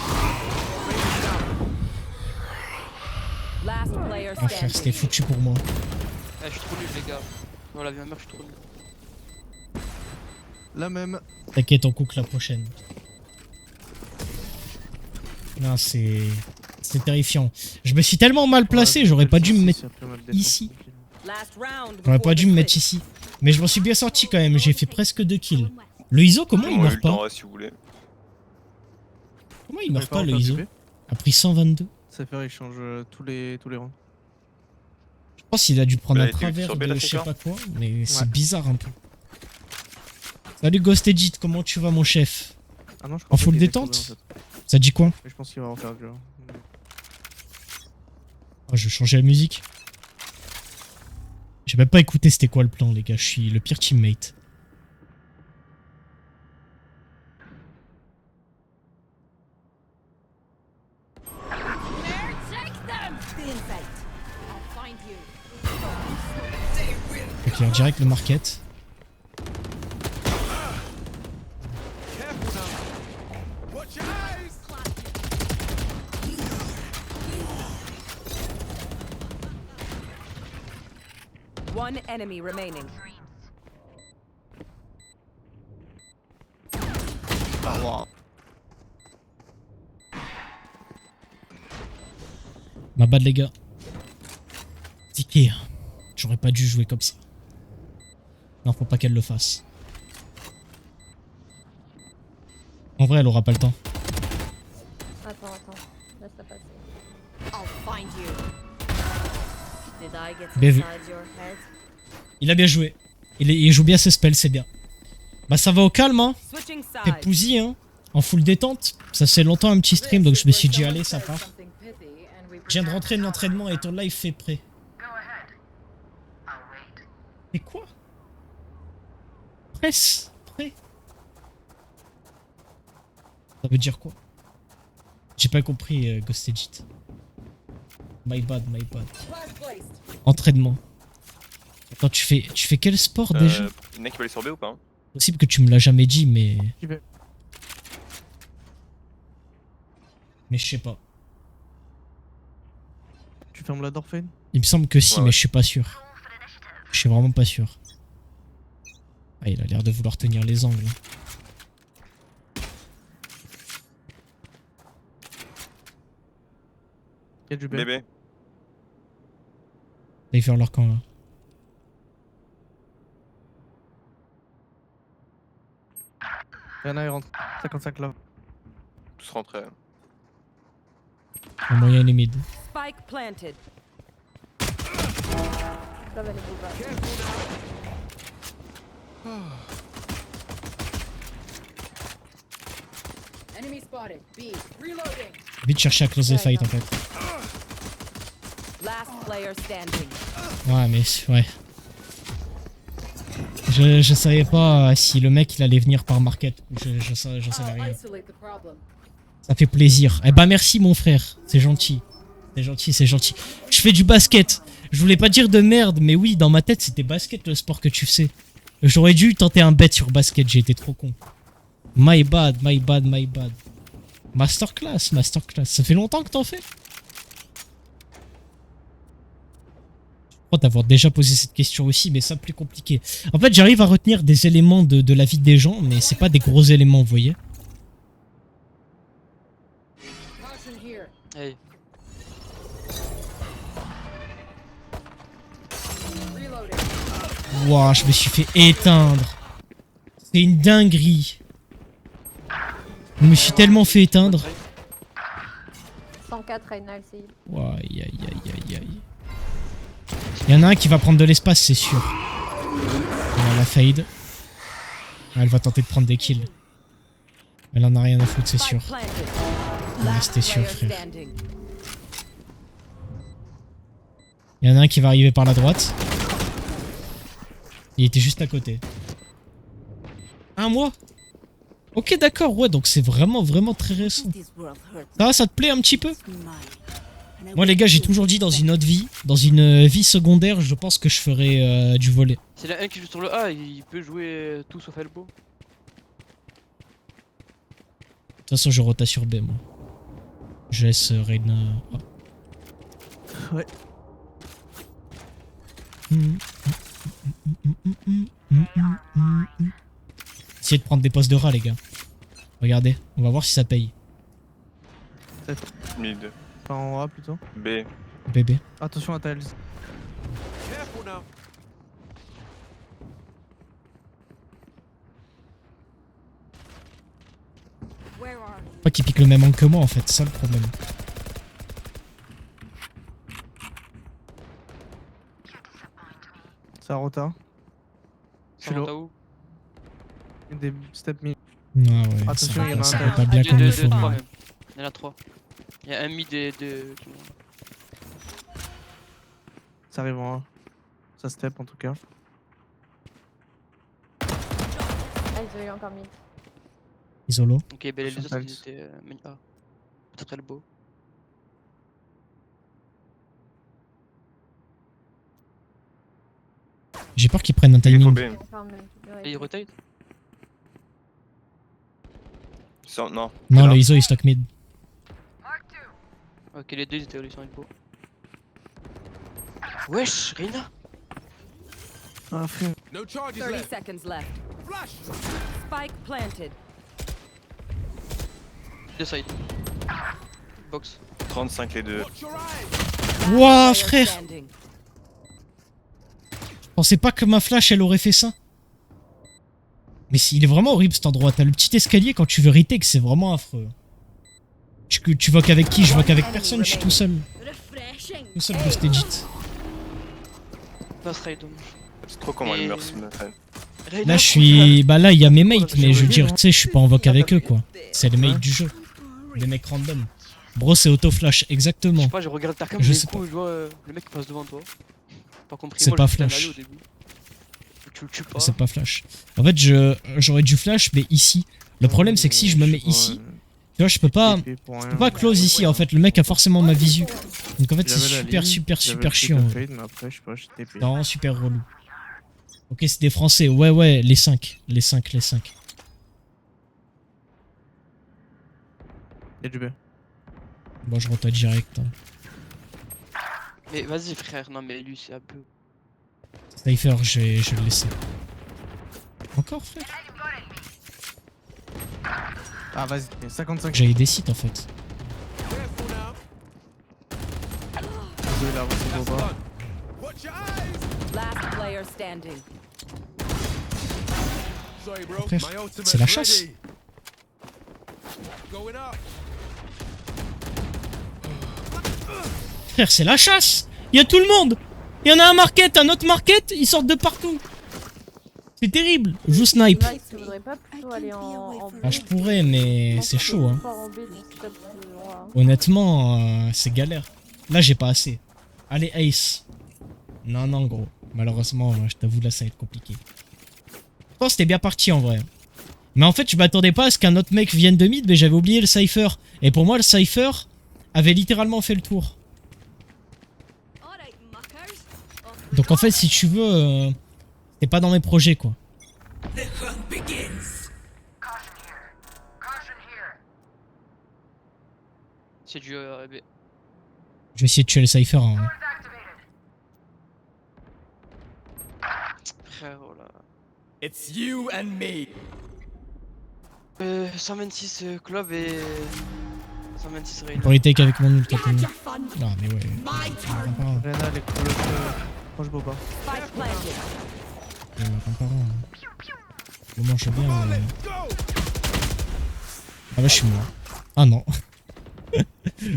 Last player Ah frère, c'était standing. foutu pour moi. Eh, je suis trop nul, les gars. Dans la vie à mère, je suis trop nul. La même. T'inquiète, on cook la prochaine. Non, c'est terrifiant. Je me suis tellement mal placé, j'aurais pas dû me mettre ici. Last round. J'aurais pas before dû the me mettre switch. ici. Mais je m'en suis bien sorti quand même, j'ai fait presque 2 kills. Le ISO, comment il Moi, meurt le temps, pas? ouais, si vous voulez. Comment il meurt pas le ISO? A pris 122. Ça fait il change tous les rounds. Je pense qu'il a dû prendre Il a un été travers sur de Beta je sais Faker. pas quoi, mais c'est Ouais. bizarre un peu. Salut Ghost Edit, comment tu vas mon chef? Ah non, je En crois full qu'il est détente? sauvé, en fait. Ça dit quoi? Mais je pense qu'il va en faire dur. Oh, je vais changer la musique. J'ai même pas écouté c'était quoi le plan les gars, je suis le pire teammate. Ok, en direct le market. Careful now. Watch your eyes. One enemy remaining. Ma bad les gars. Ticket. J'aurais pas dû jouer comme ça. Non, faut pas qu'elle le fasse. En vrai, elle aura pas le temps. Attends, laisse-la passer. I'll find you. Did I get Bien vu. inside your head? Il a bien joué. Il joue bien ses spells, c'est bien. Bah ça va au calme hein. Switching T'es sides. pousy hein. En full détente. Ça fait longtemps un petit stream donc je me suis dit allez ça part. Je viens de rentrer de l'entraînement et ton live fait prêt. Mais quoi? Presse. Prêt. Ça veut dire quoi? J'ai pas compris Ghost Edit. My bad. Entraînement. Attends, tu fais quel sport déjà? Il y en a qui veut aller sur B ou pas hein? Possible que tu me l'as jamais dit, mais. J'y vais. Mais je sais pas. Tu fermes la Dorphane? Il me semble que si, Ouais, mais ouais. je suis pas sûr. Je suis vraiment pas sûr. Ah, il a l'air de vouloir tenir les angles. Il y a du B. Bébé. Ils faire leur camp là. Il y en a, il rentre. 55 là. Tous rentrés. Le moyen il est mid. Spike planted. Ça va les boulevards. Vite chercher à close les fights en fait. Last player standing. Ouais, mais ouais. Je savais pas si le mec il allait venir par market. Je savais rien. Ça fait plaisir. Eh bah merci mon frère. C'est gentil. C'est gentil. Je fais du basket. Je voulais pas dire de merde, mais oui, dans ma tête c'était basket le sport que tu sais. J'aurais dû tenter un bet sur basket, j'ai été trop con. My bad. Masterclass. Ça fait longtemps que t'en fais? Je crois t'avoir déjà posé cette question aussi, mais ça plus compliqué. En fait, j'arrive à retenir des éléments de la vie des gens, mais c'est pas des gros éléments, vous voyez. Hey. Wouah, je me suis fait éteindre. C'est une dinguerie. Je me suis tellement fait éteindre. 104 Reinald, c'est Wouah, aïe. Il y en a un qui va prendre de l'espace, c'est sûr. Elle a la fade. Elle va tenter de prendre des kills. Elle en a rien à foutre, c'est sûr. Spike planted. Ouais, Last c'était sûr, player frère. standing. Il y en a un qui va arriver par la droite. Il était juste à côté. Un mois? Ok, d'accord, ouais, donc c'est vraiment, vraiment très récent. Ça te plaît un petit peu? Moi, les gars, j'ai toujours dit dans une autre vie, dans une vie secondaire, je pense que je ferais du volley. C'est la 1 qui joue sur le A, il peut jouer tout sauf elbow. De toute façon, je rota sur B, moi. Je laisse Reyna. Ah. Ouais. Essayez de prendre des postes de rat, les gars. Regardez, on va voir si ça paye. Mid. Enfin, en A plutôt. B. Bébé. Attention à Tiles. Careful now. Pas qu'il pique le même angle que moi, en fait, c'est ça le problème. Ça rota. Je suis Ça low. monte à où? Des step mid. Ah ouais, Attention, il y en a ça un va pas derrière. bien Deux, comme deux, il deux, faut. trois mais- même. Il y en a 3. Il y a un mid et deux. Ça arrive en A. Ça step en tout cas. Ah, ils ont eu encore mid. Isolo. Ok, ben les Sur autres ils Tiles. étaient main A. Peut-être elbow. J'ai peur qu'ils prennent un Il faut timing. B. Encore mid. Ouais, Et il rotate? Non. Non, Là. le ISO il stock mid. Ok, les deux ils étaient sur elbow. Wesh, Reyna! Ah, frère. No charges 30 left. seconds left. Flash. Spike planted. Deux side. Box. 35 les deux. Watch your eyes. Wouah, Player frère! standing. Je pensais pas que ma flash elle aurait fait ça. Mais il est vraiment horrible cet endroit. T'as le petit escalier quand tu veux retake, c'est vraiment affreux. Tu voques avec qui? Je voque avec personne, je suis tout seul. Tout seul de Stageit. Pass raid, dommage. C'est trop comment Et- elle meurt ce matin. Reyna, Là je suis. Bah là il y a mes mates, mais je veux dire, tu sais, je suis pas en voque avec eux quoi. C'est les mates du jeu. Des mecs random. Bro, c'est auto-flash, Je exactement. sais pas, je regarde ta cam, Je je sais coup, je vois le mec qui passe devant toi. Pas compris, C'est moi, pas je fais un flash. aller au début. Tu le tues pas. C'est pas flash. En fait, j'aurais dû flash, mais ici. Le problème, c'est que si je me mets ici, tu vois, je peux pas close ici. En fait, le mec a forcément ma visu. Donc en fait, c'est super chiant. C'est Non, super relou. Ok, c'est des Français. Ouais, les 5. Les 5. Il y a du B. Bon, je rotate direct. Hein. Mais vas-y, frère, non, mais lui, c'est un peu. Cypher, je vais le laisser. Encore, frère? Ah, vas-y, 55. J'avais des sites en fait. Careful now. Désolé, là, c'est beau bas. Watch your eyes. Last player standing. Sorry, bro. Frère, My ultimate's c'est la chasse. ready. Going up. Frère, c'est la chasse! Il y a tout le monde! Il y en a un market, un autre market, ils sortent de partout! C'est terrible! Je vous snipe! Max, tu voudrais pas plutôt aller en B? Ah, je pourrais, mais c'est chaud, hein. Fort en B, donc c'est pas plus loin. Honnêtement, c'est galère. Là, j'ai pas assez. Allez, Ace. Non, gros. Malheureusement, je t'avoue, là, ça va être compliqué. Je pense que c'était bien parti, en vrai. Mais en fait, je m'attendais pas à ce qu'un autre mec vienne de mid, mais j'avais oublié le Cypher. Et pour moi, le Cypher avait littéralement fait le tour. Donc en fait, si tu veux, c'est pas dans mes projets, quoi. C'est du B. Je vais essayer de tuer le Cypher. Hein. Frère, oh là. It's you and me. 126 club et 126 raid. Pour retake avec mon ult, attends. Non, mais ouais. Reyna, les proche boba. Spike planted. Je mange bien. Mais... Go. Ah bah, je suis mort. Ah non.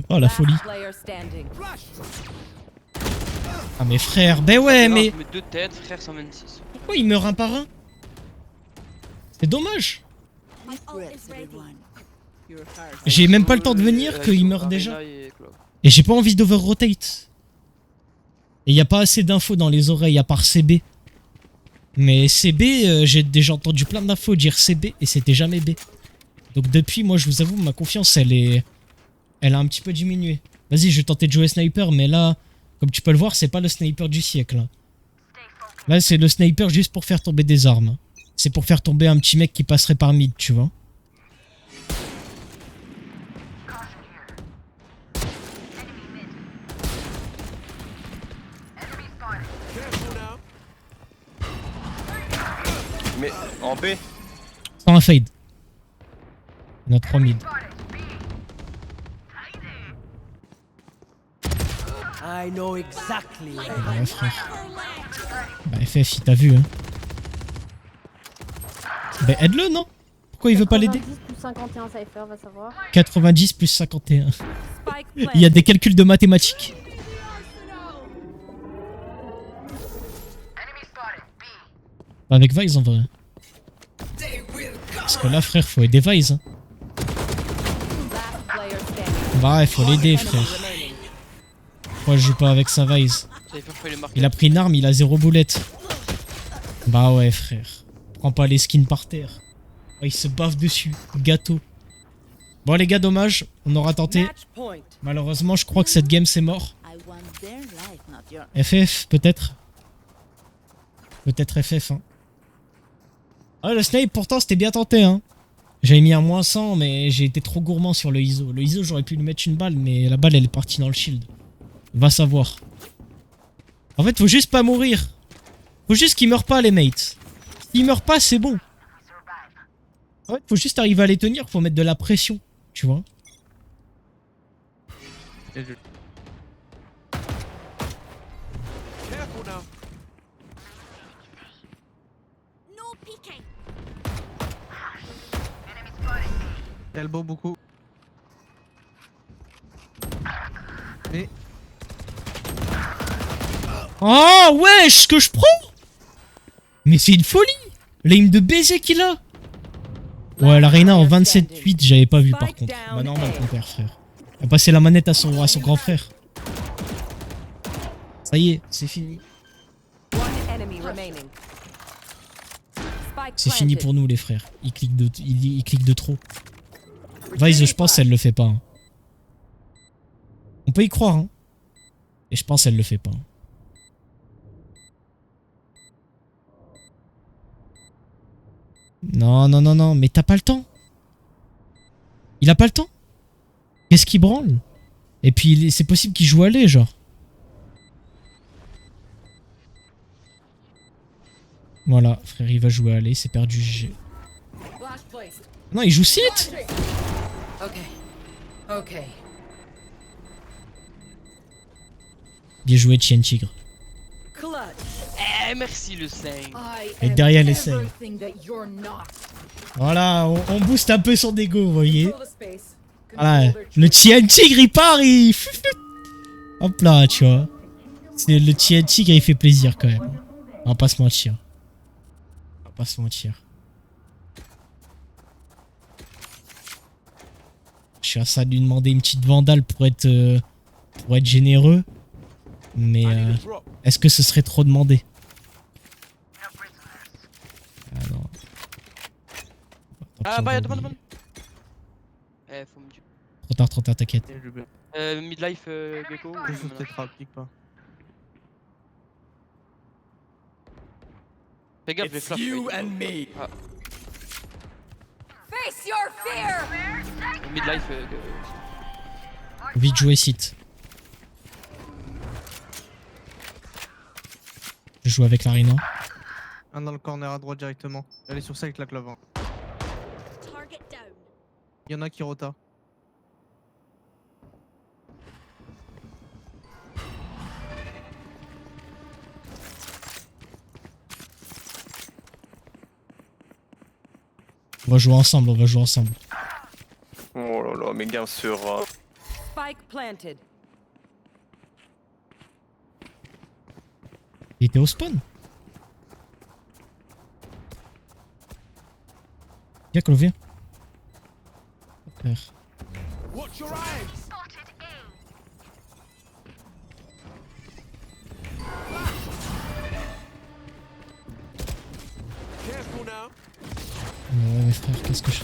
Oh la folie. Last player standing. Flash. Ah mais frère, ben ouais, Non, mais je mets deux têtes, frère 126. pourquoi il meurt un par un? C'est dommage. J'ai même pas le temps de venir qu'il meurt déjà. Et j'ai pas envie d'over-rotate. Et y a pas assez d'infos dans les oreilles à part CB. Mais CB, j'ai déjà entendu plein d'infos dire CB et c'était jamais B. Donc depuis, moi je vous avoue, ma confiance elle a un petit peu diminué. Vas-y, je vais tenter de jouer sniper, mais là, comme tu peux le voir, c'est pas le sniper du siècle. Hein. Là, c'est le sniper juste pour faire tomber des armes. C'est pour faire tomber un petit mec qui passerait par mid, tu vois. Mais en B. Sans un fade. On a 3 mid. I know exactly. Bah ouais, frère. Bah FF, il t'a vu, hein. Bah aide-le, non? Pourquoi il veut pas l'aider? 90 plus 51 Cypher, va savoir. 90 plus 51. Spike Il y a planted. des calculs de mathématiques. Bah avec Vise en vrai. Parce que là, frère, faut aider Vise. Hein. Last player standing. Bah ouais, faut l'aider, frère. Remaining. Pourquoi je joue pas avec sa Vise? Cypher, faut les marquer. Il a pris une arme, il a 0 boulette. Bah ouais, frère. Prends pas les skins par terre. Oh, il se baffe dessus. Gâteau. Bon, les gars, dommage. On aura tenté. Match point. Malheureusement, je crois que cette game, c'est mort. FF, peut-être. Peut-être FF, hein. Ah, le snipe, pourtant, c'était bien tenté, hein. J'avais mis un moins 100, mais j'ai été trop gourmand sur le ISO. Le ISO, j'aurais pu lui mettre une balle, mais la balle, elle est partie dans le shield. Va savoir. En fait, faut juste pas mourir. Faut juste qu'ils meurent pas, les mates. S'ils meurent pas, c'est bon. En fait, faut juste arriver à les tenir, faut mettre de la pression, tu vois. Et je- Careful now. Elbow beaucoup. Mais Oh, wesh, ce que je prends! Mais c'est une folie! L'aim de baiser qu'il a! Ouais, la Reina en 27-8, j'avais pas vu par contre. Bah normal, ton père, frère. Il a passé la manette à son grand frère. Ça y est, c'est fini. One enemy remaining. Spike C'est fini planted. pour nous, les frères. Il clique de trop. Vise, je pense, elle le fait pas. Hein. On peut y croire, hein. Et je pense, elle le fait pas. Non, non, non, non, mais t'as pas le temps. Il a pas le temps. Qu'est-ce qu'il branle? Et puis, c'est possible qu'il joue à l'aile, genre. Voilà, frère, il va jouer à l'aile, c'est perdu GG. Non, il joue site. Bien joué, Chien Tigre. Clutch. Eh, merci le 5. Et derrière les scènes. Voilà, on booste un peu son ego, vous voyez. Voilà, le Chien Tigre, il part, il... Hop là, tu vois. C'est le Chien Tigre, il fait plaisir quand même. On va pas se mentir. On va pas se mentir. Je suis à ça de lui demander une petite vandale pour être généreux. Mais est-ce que ce serait trop demandé? Ah non. Ah, bah, y'a demande, demande. Eh, faut me dire. Trop tard, t'inquiète. et je vais Midlife, Gecko. je sous cette trappe, clique pas. Fais gaffe, je vais It's flash. you mec. and me. Face your fear. Midlife, Vite jouer site. Je joue avec la Rhino. Un dans le corner à droite directement. Elle est sur ça avec la clave. Hein. Il y en a qui rota. On va jouer ensemble, on va jouer ensemble. Oh là là, mes gars sur... Spike planted. Il était au spawn. Viens, Colo, viens. Frère. Watch your eyes. Careful now. Ouais, mais frère, qu'est-ce que je...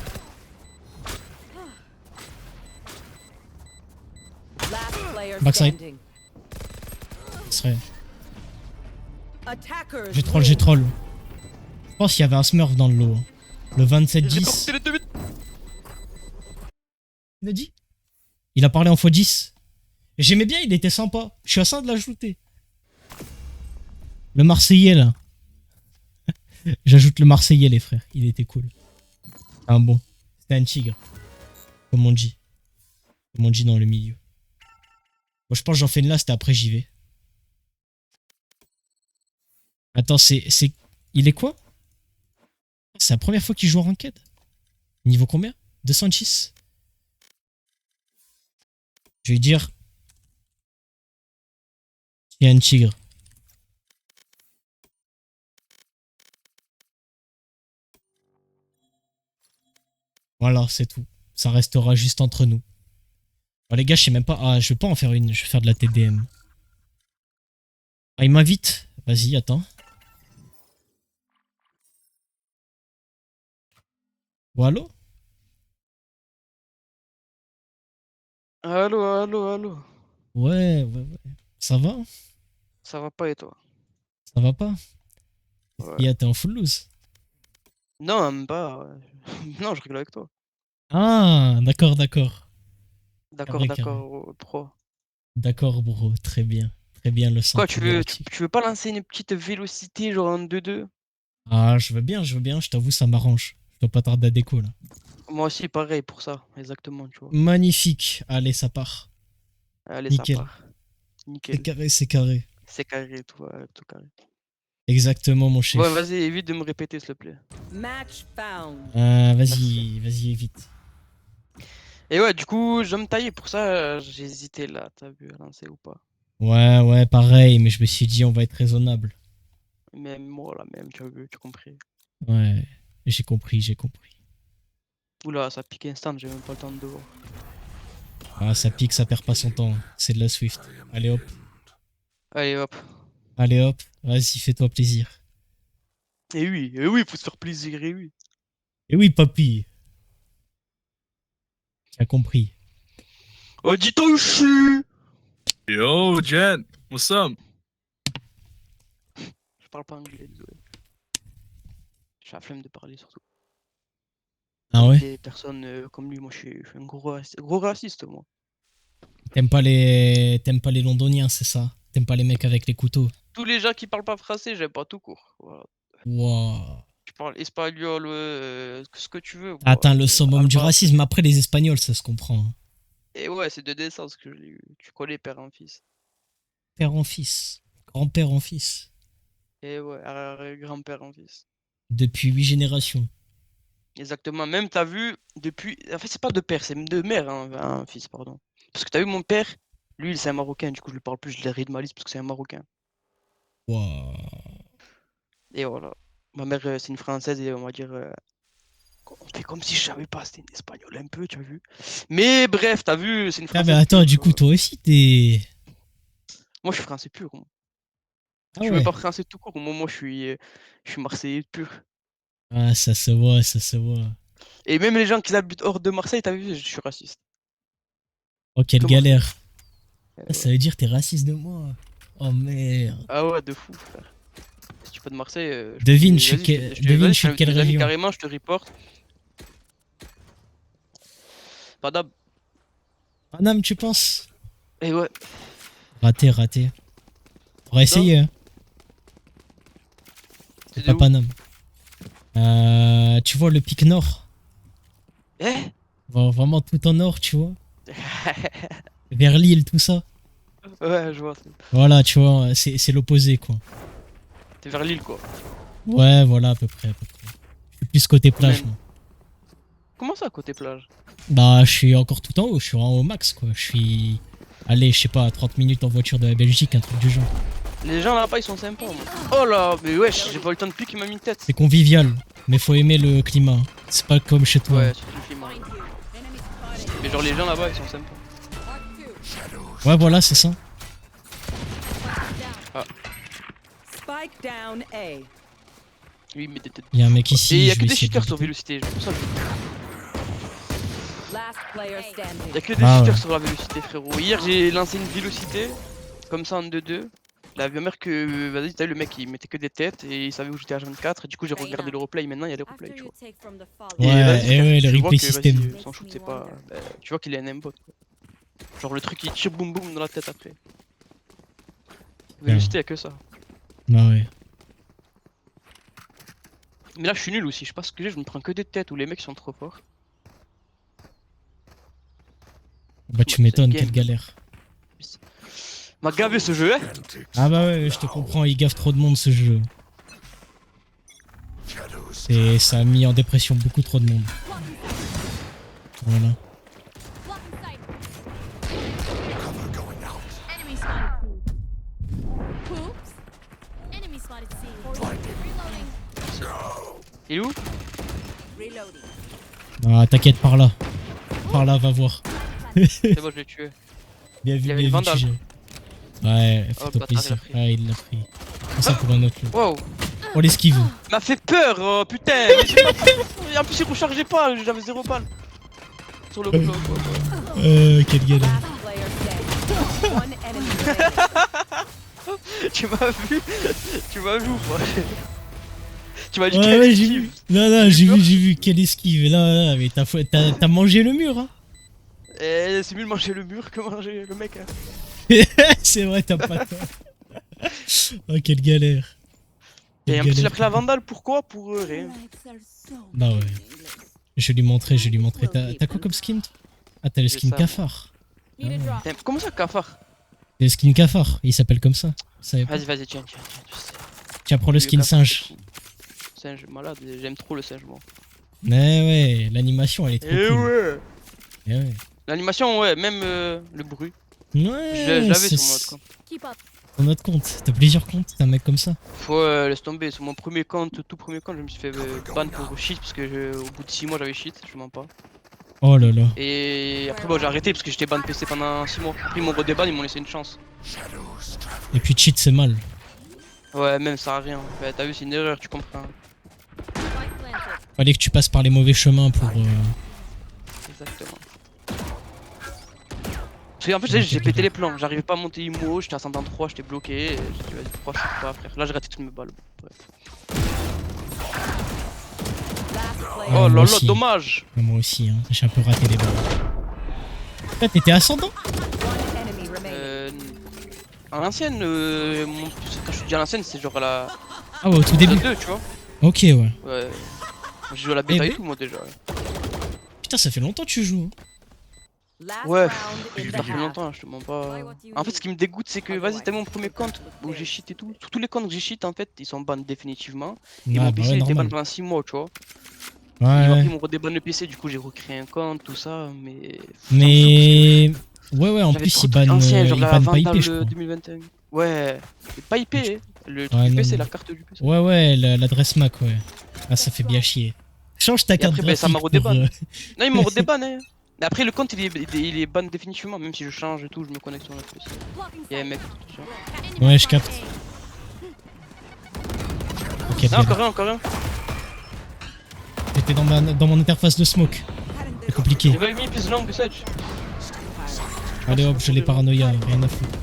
player Backside. standing. Ce serait... Attackers. J'ai troll, j'ai troll. Je pense qu'il y avait un smurf dans le lot. Hein. Le 27-10. J'ai pas coupé les 2 buts. Il a dit? Il a parlé en x10. J'aimais bien, il était sympa. Je suis à ça de l'ajouter. Le Marseillais, là. J'ajoute le Marseillais, les frères. Il était cool. Ah bon. C'était un tigre. Comme on dit. Comme on dit dans le milieu. Moi, je pense que j'en fais une last et après j'y vais. Attends, c'est... Il est quoi? C'est la première fois qu'il joue en ranked. Niveau combien? 210. Je vais lui dire... Il y a un tigre. Voilà, c'est tout. Ça restera juste entre nous. Oh, les gars, je sais même pas... Ah, je vais pas en faire une. Je vais faire de la TDM. Ah, il m'invite. Vas-y, attends. Oh, allô? Allô, allô, allô. Ouais. Ça va? Ça va pas et toi? Ça va pas? Ouais. Yeah, t'es en full lose. Non, même pas. Non, je rigole avec toi. Ah, d'accord. D'accord, Carré. d'accord, pro. D'accord, bro. Très bien. Très bien le Quoi, sentiment erratique. tu veux pas lancer une petite vélocité, genre en 2-2? Ah, je veux bien. Je t'avoue, ça m'arrange. Je dois pas tarder à déco, là. Moi aussi, pareil pour ça, exactement, tu vois. Magnifique. Allez, ça part. Allez, Nickel. ça part. C'est Nickel. carré, c'est carré. C'est carré, tout carré. Exactement, mon chef. Ouais, vas-y, évite de me répéter, s'il te plaît. Match found. Vas-y, vite. Et ouais, du coup, je vais me tailler. Pour ça, j'ai hésité là. T'as vu à lancer ou pas? Ouais, pareil, mais je me suis dit, on va être raisonnable. Même moi, là, même, tu as vu, tu as compris. Ouais, j'ai compris. Oula, ça pique instant, j'ai même pas le temps de voir. Ah, ça pique, ça perd pas son temps. C'est de la Swift. Allez hop, Allez, hop. vas-y, fais-toi plaisir. Et oui, faut se faire plaisir, et oui. Et oui, papy. Tu as compris. Oh, dis-toi où je suis! Yo, Jen, what's up? Je parle pas anglais, désolé. J'ai la flemme de parler, surtout. Ah ouais? Des personnes comme lui, moi, je suis un gros raciste, moi. T'aimes pas les londoniens, c'est ça? T'aimes pas les mecs avec les couteaux? Tous les gens qui parlent pas français, j'aime pas tout court. Voilà. Wow. Tu parles espagnol, ce que tu veux. quoi. Atteins le summum du Alba. racisme. Après, les Espagnols, ça se comprend. Hein. Et ouais, c'est de naissance que je l'ai eu. Tu connais père en fils. Père en fils. Grand-père en fils. Et ouais, grand-père en fils. Depuis 8 générations. Exactement. Même t'as vu, depuis. En fait, c'est pas de père, c'est de mère, hein, un fils, pardon. Parce que t'as vu mon père, lui, c'est un Marocain, du coup, je lui parle plus, je l'ai ri de ma liste parce que c'est un Marocain. Wow. Et voilà. Ma mère, c'est une Française et on va dire. On fait comme si je savais pas, c'était une espagnole un peu, tu as vu. Mais bref, t'as vu, c'est une Ah, Française. mais attends, pure, du coup, toi aussi, t'es. Moi, je suis français pur. Moi. Ah Je suis ouais. même pas français tout court. Moi, je suis marseillais pur. Ah, ça se voit, ça se voit. Et même les gens qui habitent hors de Marseille, t'as vu, je suis raciste. Oh, quelle Comment galère. Ouais. Ah, ça veut dire que t'es raciste de moi. Oh merde. Ah ouais, de fou, frère. Si tu es pas de Marseille, Devine, je je suis de quelle région? Carrément, je te reporte. Padab. Paname, tu penses? Et ouais. Raté. On va essayer, hein. C'est Pas de où? Paname. Tu vois le pic nord? Eh Vraiment tout en nord, tu vois? Vers l'île, tout ça. Ouais, je vois. Voilà, tu vois, c'est l'opposé, quoi. T'es vers l'île, quoi. Ouais, voilà, à peu près. Je suis plus côté plage, moi. Comment ça, côté plage? Bah, je suis encore tout en haut, je suis en haut max, quoi. Je suis... Allez, je sais pas, à 30 minutes en voiture de la Belgique, un truc du genre. Les gens là-bas, ils sont sympas, moi. Oh là, mais wesh, j'ai pas eu le temps de pique, il m'a mis une tête. C'est convivial, mais faut aimer le climat. C'est pas comme chez toi. Ouais, c'est tout le film. Mais genre, les gens là-bas, ils sont sympas. Ouais, voilà, c'est ça. Spike down A. Oui, mais des têtes. Il y a un mec Et ici, il y a je que vais des essayer de cheaters sur l'éviter. Vélocité, c'est pour ça que Last player standing. Y'a que des Ah cheaters ouais. sur la vélocité, frérot. Hier, j'ai lancé une vélocité, comme ça en 2-2. La mère que, vas-y, t'as vu, le mec il mettait que des têtes et il savait où j'étais à 24. Et du coup, j'ai regardé le replay. Maintenant, il y a les replays, tu vois. Ouais, vas-y, et ouais, le tu vois replay que, system. vas-y, son shoot, c'est pas. Tu vois qu'il est un aimbot, quoi. Genre, le truc il tire boum boum dans la tête après. Vélocité, y'a que ça. Bah ouais. Mais là, je suis nul aussi. Je sais pas ce que j'ai, je me prends que des têtes où les mecs sont trop forts. Bah tu m'étonnes, game. quelle galère. M'a gavé ce jeu, hein. Ah bah ouais, je te comprends, il gaffe trop de monde ce jeu. Et ça a mis en dépression beaucoup trop de monde. Voilà. Enemy spotted C. Oops. Enemy spotted C. Reloading. Il est où? Ah t'inquiète, par là. Par là, va voir. C'est bon, je l'ai tué. Bien vu, Il y avait bien le vu, Vandal. GG. Ouais, Oh, fais-toi bâtard, il a plaisir. pris. Ah, il l'a pris. C'est ça pour un autre. Là. Wow. On l'esquive. M'a fait peur, oh, putain. Mais j'ai pas fait- Et en plus, il rechargeait pas, j'avais 0 balles. Sur le bloc. Quelle galère. Last player standing. One enemy remaining. Tu m'as vu? Tu m'as vu ou pas? Tu m'as dit Ouais, quelle ouais, j'ai esquive. vu. Non, j'ai vu. Quelle esquive. Là, mais t'as mangé le mur, hein. Eh, c'est mieux de manger le mur que manger le mec. Hein. C'est vrai, t'as pas tort. Oh, quelle galère. Et Quelle en plus, il a galère. pris la vandale, pourquoi? Pour rien. Bah ouais. Je vais lui montrer. T'as quoi comme skin toi? Ah, t'as le J'ai skin ça. cafard. Need a drop. Putain, comment ça, cafard? C'est le skin cafard, il s'appelle comme ça. Vous savez pas. Vas-y, tiens. Tiens, prends le skin singe. Singe malade, j'aime trop le singe, moi. Mais ouais, l'animation elle est trop Eh cool. ouais. Eh ouais. L'animation, ouais, même le bruit. Ouais, Je l'avais c'est sur mon autre compte. Keep up. sur notre compte. T'as plusieurs comptes, t'es un mec comme ça. Ouais, laisse tomber, sur mon premier compte, tout premier compte, je me suis fait ban pour cheat parce que au bout de 6 mois j'avais cheat, je mens pas. Oh là là. Et après bon, j'ai arrêté parce que j'étais ban PC pendant 6 mois. Après ils m'ont redéban, ils m'ont laissé une chance. Et puis cheat c'est mal. Ouais, même ça sert à rien. Ouais, t'as vu, c'est une erreur, tu comprends. Spike planted. Fallait que tu passes par les mauvais chemins pour. Exactement. Parce qu'en fait, j'ai pété les plans, j'arrivais pas à monter IMO, j'étais à 123, j'étais bloqué. Et j'ai dit, vas-y, pourquoi je shoot pas, frère. Là, j'ai raté toutes mes balles. Bref. Ouais, Oh moi là là, aussi. dommage. Ouais, moi aussi, hein. J'ai un peu raté les balles. Ah, t'étais ascendant? One enemy remaining. À l'ancienne, quand je dis à l'ancienne, c'est genre à la Ah ouais, au tout début. 2, tu vois. Ok, ouais. Ouais. J'ai joué à la bêta Eh et ben. tout, moi déjà. Ouais, Putain, ça fait longtemps que tu joues. hein. Last Ouais, round j'ai in pas the fait half. longtemps, je te mens pas. En fait, ce qui me dégoûte, c'est que vas-y, t'as mon premier compte où j'ai cheat et tout. Sur tous les comptes que j'ai cheat, en fait, ils sont ban définitivement. Et Ah, mon bah PC ouais, il était ban normal. pendant 6 mois, tu vois. Et Ouais, après, ouais. ils m'ont redéban le PC, du coup, j'ai recréé un compte, tout ça, mais. Mais. Ouais, en J'avais plus, trop il de trucs banne anciens, genre il la banne pas Vandal IP, je crois. 2021. Ouais, c'est pas IP, hein. Le truc Ouais, du non, PC, non. la carte du PC. Ouais, l'adresse MAC, ouais. Ah, ça fait bien chier. Change ta carte après, ben, ça m'a graphique pour, redébanné. Non, ils m'ont redéban, hein. Mais après, le compte il est ban définitivement, même si je change et tout, je me connecte sur notre PC. Il y a un mec, tu vois. Ouais, je capte. Ok, Non, bien. encore un. J'étais dans mon interface de smoke. C'est compliqué. J'ai pas mis plus long que ça. Allez hop, je l'ai paranoïa, rien à foutre.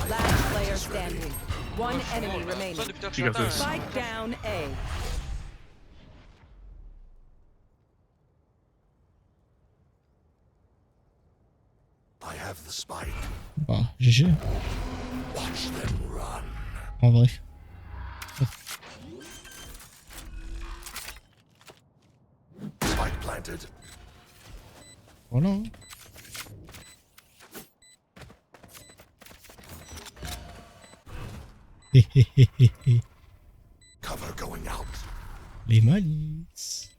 Last player standing. One enemy remaining. Spike down A. Bah, GG. En vrai. Voilà. hein. Les malices.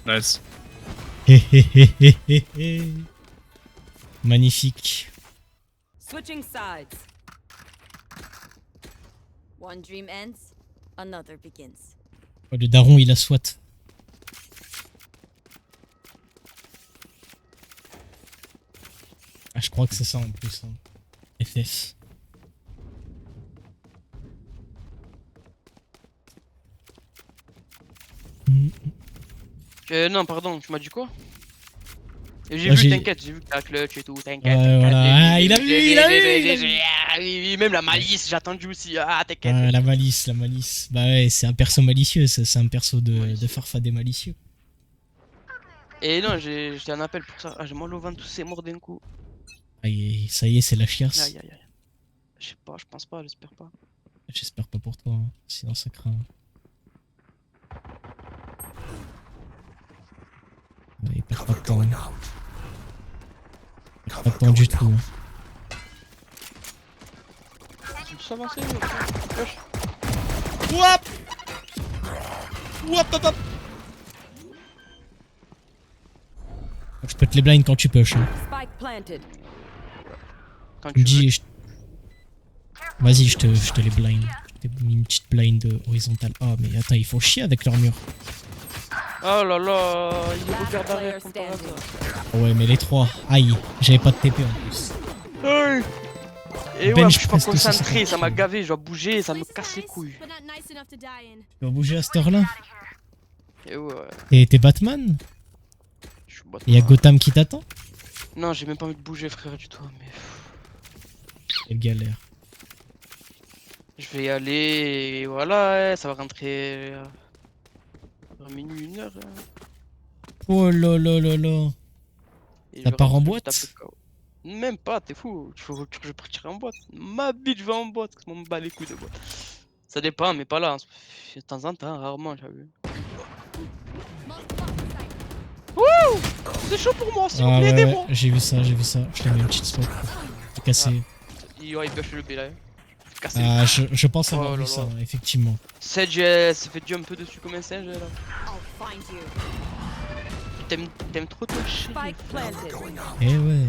Nice. Magnifique. Switching sides. One dream ends, another begins. Oh, le daron, il a SWAT. Ah, je crois que c'est ça en plus. Hein. FF. Non, pardon, tu m'as dit quoi? J'ai Ah, vu, j'ai- t'inquiète, j'ai vu que t'as clutch et tout, t'inquiète. Ouais, voilà. Ah, il a vu, il a vu, il a vu. vu. Même la malice, j'ai attendu aussi. Ah, t'inquiète. Ah, la malice, la malice. Bah ouais, c'est un perso malicieux, ça, c'est un perso de farfadé malicieux. Et non, j'ai un appel pour ça. Ah, j'ai mal au ventre, tous c'est mort d'un coup. Aïe, ça y est, c'est la chiasse. Aïe aïe aïe. Je sais pas, je pense pas, j'espère pas. J'espère pas pour toi, hein. Sinon ça craint. Ouais, perd pas de temps. Hein. Perd pas de temps du tout. Hein. Tu peux avancer, wesh. Wouap Wouap, hop, hop. Je peux te les blind quand tu push. Hein. Spike planted. Quand Tu me tu veux. dis, vas-y, je te les blind. Je t'ai mis une petite blind horizontale. Ah, mais attends, ils font chier avec leur mur. Oh là là, il Last regarde player derrière comme par standing. hasard. Ouais, mais les trois. Aïe, j'avais pas de TP en plus. Aïe. Et ouais, Bench je suis pas press concentré, 250. ça m'a gavé, je dois bouger, ça me Place casse les nice, couilles. but not nice enough to die in. Tu vas bouger à cette heure-là? Et ouais, T'es Batman? je suis bête. Y'a Gotham qui t'attend? Non, j'ai même pas envie de bouger, frère, du tout, mais. Quelle galère. Je vais y aller, et voilà, ça va rentrer. Vers minuit, 1h. Oh là là là là. Ça part en boîte? Même pas, t'es fou. Tu veux que je partirai en boîte? Ma bite, je vais en boîte, je m'en bats les couilles de boîte. Ça dépend, mais pas là. De temps en temps, rarement, j'ai vu. C'est chaud pour moi, s'il vous Ah plaît, ouais, aidez-moi. j'ai vu ça, j'ai vu ça. Je t'ai mis une petite spot. T'es cassé. Il aurait pioché le B là. Cassé. Ah, je pense avoir Oh vu là ça, là. effectivement. Sedge, ça fait jump un peu dessus comme un singe là. I'll find you. T'aimes trop toi, chérie. Spike planted. Eh ouais.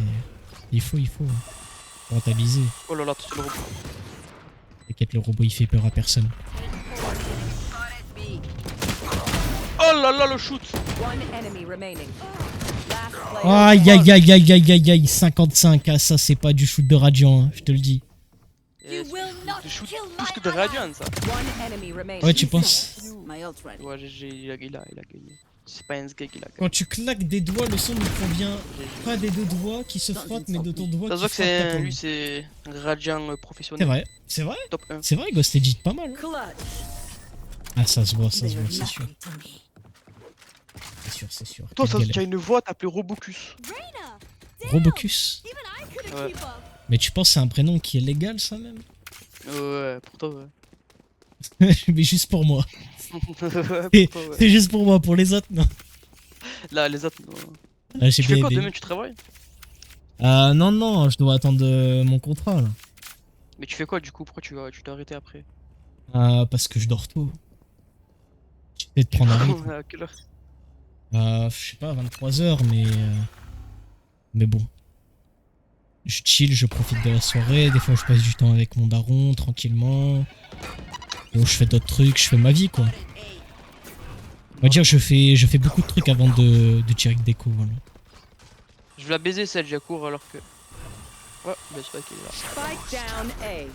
Il faut. Rentabiliser. Oh là là, tout le robot. T'inquiète, le robot il fait peur à personne. Oh là là, le shoot. One enemy remaining. Last player Aïe standing. aïe aïe aïe aïe aïe aïe 55, ah ça c'est pas du shoot de radiant, hein, je te le dis. You will not Tu shoot kill plus my que de radiant ça. One enemy remaining. Ouais, tu penses? My ult ready. Ouais, il a gagné. C'est pas un gag, il a gagné. Quand tu claques des doigts, le son ne provient pas des deux doigts qui se frottent, mais de ton doigt Ça se qui voit que frappe ta c'est paume. lui, c'est un radiant C'est professionnel. vrai, c'est vrai, Top 1. c'est vrai, Ghost Edit pas mal. Hein. Clutch. Ah ça se voit, c'est sûr. C'est sûr. Toi, Quelle ça, galère. tu as une voix, t'appelles Robocus. Reyna! Damn! Robocus. Even I couldn't Ouais. keep up. Mais tu penses que c'est un prénom qui est légal ça même? Ouais, pour toi, ouais. Mais juste pour moi. Pour toi, C'est ouais. c'est juste pour moi, pour les autres non. Là, les autres, non. Ah, j'ai Tu fais bien quoi aimé. demain, tu travailles? Non, je dois attendre mon contrat là. Mais tu fais quoi du coup? Pourquoi tu t'es arrêté après? Parce que je dors tôt. J'essaie de prendre un rythme. À quelle heure? Je sais pas, 23h, mais bon. Je chill, je profite de la soirée, des fois je passe du temps avec mon daron, tranquillement. Et je fais d'autres trucs, je fais ma vie quoi. On va dire, je fais beaucoup de trucs avant de tirer déco, voilà. Je vais la baiser celle, j'ai cours alors que. Ouais, bah c'est pas qu'il est là. Spike down A.